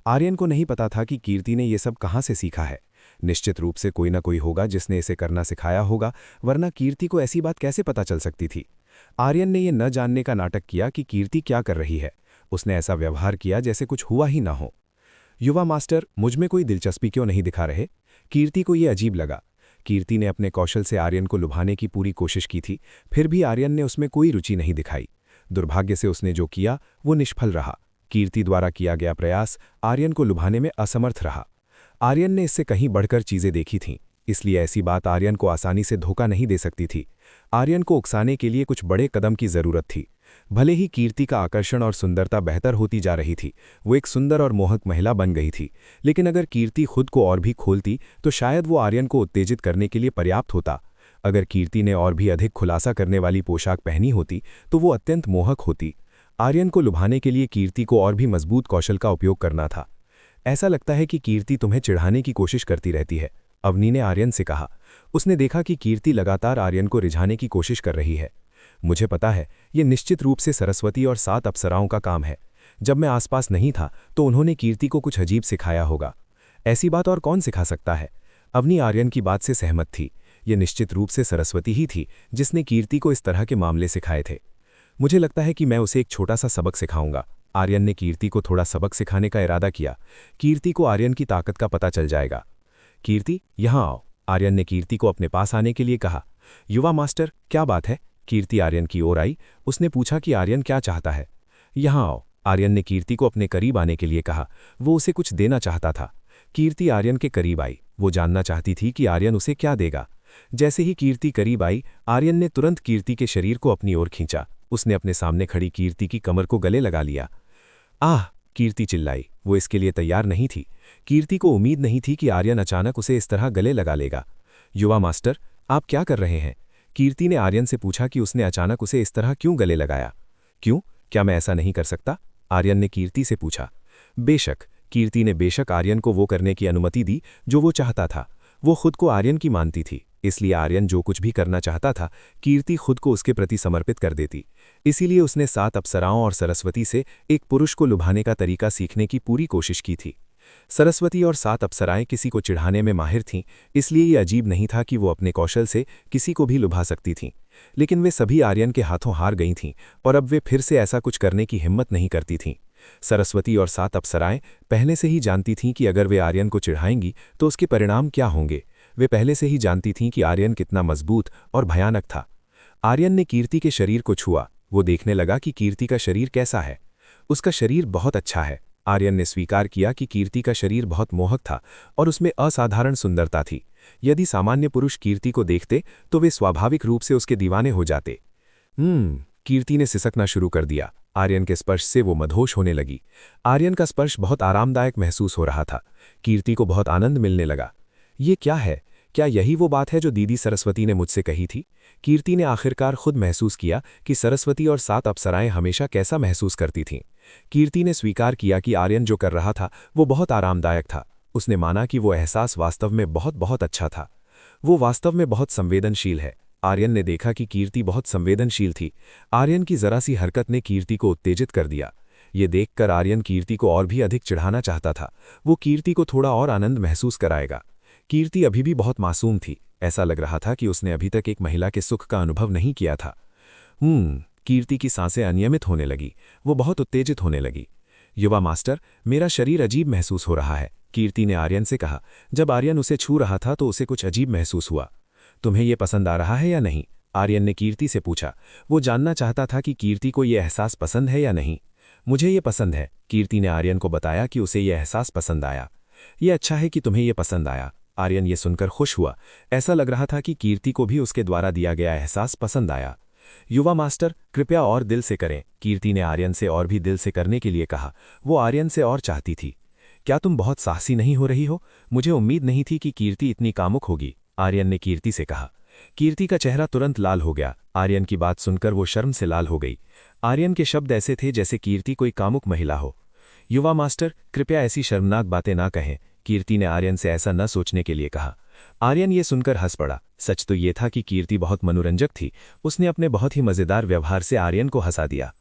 आर्यन को नहीं पता था कि कीर्ति ने ये सब कहाँ से सीखा है। निश्चित रूप से कोई ना कोई होगा जिसने इसे करना सिखाया होगा, वरना कीर्ति को ऐसी बात कैसे पता चल सकती थी। आर्यन ने यह न जानने का नाटक किया कि कीर्ति क्या कर रही है। उसने ऐसा व्यवहार किया जैसे कुछ हुआ ही ना हो। युवा मास्टर, मुझ में कोई दिलचस्पी क्यों नहीं दिखा रहे? कीर्ति को यह अजीब लगा। कीर्ति ने अपने कौशल से आर्यन को लुभाने की पूरी कोशिश की थी, फिर भी आर्यन ने उसमें कोई रुचि नहीं दिखाई। दुर्भाग्य से उसने जो किया वो निष्फल रहा। कीर्ति द्वारा किया गया प्रयास आर्यन को लुभाने में असमर्थ रहा। आर्यन ने इससे कहीं बढ़कर चीजें देखी थीं, इसलिए ऐसी बात आर्यन को आसानी से धोखा नहीं दे सकती थी। आर्यन को उकसाने के लिए कुछ बड़े कदम की जरूरत थी। भले ही कीर्ति का आकर्षण और सुंदरता बेहतर होती जा रही थी, वो एक सुंदर और मोहक महिला बन गई थी, लेकिन अगर कीर्ति खुद को और भी खोलती तो शायद वो आर्यन को उत्तेजित करने के लिए पर्याप्त होता। अगर कीर्ति ने और भी अधिक खुलासा करने वाली पोशाक पहनी होती तो वो अत्यंत मोहक होती। आर्यन को लुभाने के लिए कीर्ति को और भी मजबूत कौशल का उपयोग करना था। ऐसा लगता है कि कीर्ति तुम्हें चिढ़ाने की कोशिश करती रहती है, अवनी ने आर्यन से कहा। उसने देखा कि कीर्ति लगातार आर्यन को रिझाने की कोशिश कर रही है। मुझे पता है, ये निश्चित रूप से सरस्वती और 7 अप्सराओं का काम है। जब मैं आसपास नहीं था तो उन्होंने कीर्ति को कुछ अजीब सिखाया होगा। ऐसी बात और कौन सिखा सकता है? अवनी आर्यन की बात से सहमत थी। ये निश्चित रूप से सरस्वती ही थी जिसने कीर्ति को इस तरह के मामले सिखाए थे। मुझे लगता है कि मैं उसे एक छोटा सा सबक सिखाऊंगा। आर्यन ने कीर्ति को थोड़ा सबक सिखाने का इरादा किया। कीर्ति को आर्यन की ताकत का पता चल जाएगा। कीर्ति, यहाँ आओ। आर्यन ने कीर्ति को अपने पास आने के लिए कहा। युवा मास्टर, क्या बात है? कीर्ति आर्यन की ओर आई। उसने पूछा कि आर्यन क्या चाहता है। यहाँ आओ। आर्यन ने कीर्ति को अपने करीब आने के लिए कहा। वो उसे कुछ देना चाहता था। कीर्ति आर्यन के करीब आई। वो जानना चाहती थी कि आर्यन उसे क्या देगा। जैसे ही कीर्ति करीब आई, आर्यन ने तुरंत कीर्ति के शरीर को अपनी ओर खींचा। उसने अपने सामने खड़ी कीर्ति की कमर को गले लगा लिया। आह! कीर्ति चिल्लाई। वो इसके लिए तैयार नहीं थी। कीर्ति को उम्मीद नहीं थी कि आर्यन अचानक उसे इस तरह गले लगा लेगा। युवा मास्टर, आप क्या कर रहे हैं? कीर्ति ने आर्यन से पूछा कि उसने अचानक उसे इस तरह क्यों गले लगाया। क्यों? क्या मैं ऐसा नहीं कर सकता? आर्यन ने कीर्ति से पूछा। बेशक। कीर्ति ने बेशक आर्यन को वो करने की अनुमति दी जो वो चाहता था। वो खुद को आर्यन की मानती थी, इसलिए आर्यन जो कुछ भी करना चाहता था, कीर्ति खुद को उसके प्रति समर्पित कर देती। इसीलिए उसने 7 अप्सराओं और सरस्वती से एक पुरुष को लुभाने का तरीका सीखने की पूरी कोशिश की थी। सरस्वती और 7 अप्सराएं किसी को चिढ़ाने में माहिर थीं, इसलिए ये अजीब नहीं था कि वो अपने कौशल से किसी को भी लुभा सकती थीं। लेकिन वे सभी आर्यन के हाथों हार गई थीं और अब वे फिर से ऐसा कुछ करने की हिम्मत नहीं करती थीं। सरस्वती और 7 अप्सराएं पहले से ही जानती थीं कि अगर वे आर्यन को चिढ़ाएंगी तो उसके परिणाम क्या होंगे। वे पहले से ही जानती थीं कि आर्यन कितना मजबूत और भयानक था। आर्यन ने कीर्ति के शरीर को छुआ। वो देखने लगा कि कीर्ति का शरीर कैसा है। उसका शरीर बहुत अच्छा है। आर्यन ने स्वीकार किया कि कीर्ति का शरीर बहुत मोहक था और उसमें असाधारण सुंदरता थी। यदि सामान्य पुरुष कीर्ति को देखते तो वे स्वाभाविक रूप से उसके दीवाने हो जाते। कीर्ति ने सिसकना शुरू कर दिया। आर्यन के स्पर्श से वो मदहोश होने लगी। आर्यन का स्पर्श बहुत आरामदायक महसूस हो रहा था। कीर्ति को बहुत आनंद मिलने लगा। ये क्या है? क्या यही वो बात है जो दीदी सरस्वती ने मुझसे कही थी? कीर्ति ने आखिरकार खुद महसूस किया कि सरस्वती और 7 अप्सराएं हमेशा कैसा महसूस करती थीं। कीर्ति ने स्वीकार किया कि आर्यन जो कर रहा था वो बहुत आरामदायक था। उसने माना कि वो एहसास वास्तव में बहुत बहुत अच्छा था। वो वास्तव में बहुत संवेदनशील है। आर्यन ने देखा कि कीर्ति बहुत संवेदनशील थी। आर्यन की जरा सी हरकत ने कीर्ति को उत्तेजित कर दिया। ये देखकर आर्यन कीर्ति को और भी अधिक चिढ़ाना चाहता था। वो कीर्ति को थोड़ा और आनंद महसूस कराएगा। कीर्ति अभी भी बहुत मासूम थी। ऐसा लग रहा था कि उसने अभी तक एक महिला के सुख का अनुभव नहीं किया था। कीर्ति की सांसें अनियमित होने लगी। वो बहुत उत्तेजित होने लगी। युवा मास्टर, मेरा शरीर अजीब महसूस हो रहा है, कीर्ति ने आर्यन से कहा। जब आर्यन उसे छू रहा था तो उसे कुछ अजीब महसूस हुआ। तुम्हें यह पसंद आ रहा है या नहीं? आर्यन ने कीर्ति से पूछा। वो जानना चाहता था कि कीर्ति को यह एहसास पसंद है या नहीं। मुझे ये पसंद है, कीर्ति ने आर्यन को बताया कि उसे यह एहसास पसंद आया। यह अच्छा है कि तुम्हें यह पसंद आया। आर्यन ये सुनकर खुश हुआ। ऐसा लग रहा था कि कीर्ति को भी उसके द्वारा दिया गया एहसास पसंद आया। युवा मास्टर, कृपया और दिल से करें, कीर्ति ने आर्यन से और भी दिल से करने के लिए कहा। वो आर्यन से और चाहती थी। क्या तुम बहुत साहसी नहीं हो रही हो? मुझे उम्मीद नहीं थी कि कीर्ति इतनी कामुक होगी, आर्यन ने कीर्ति से कहा। कीर्ति का चेहरा तुरंत लाल हो गया। आर्यन की बात सुनकर वो शर्म से लाल हो गई। आर्यन के शब्द ऐसे थे जैसे कीर्ति कोई कामुक महिला हो। युवा मास्टर, कृपया ऐसी शर्मनाक बातें ना कहें, कीर्ति ने आर्यन से ऐसा न सोचने के लिए कहा। आर्यन ये सुनकर हंस पड़ा। सच तो ये था कि कीर्ति बहुत मनोरंजक थी। उसने अपने बहुत ही मजेदार व्यवहार से आर्यन को हंसा दिया।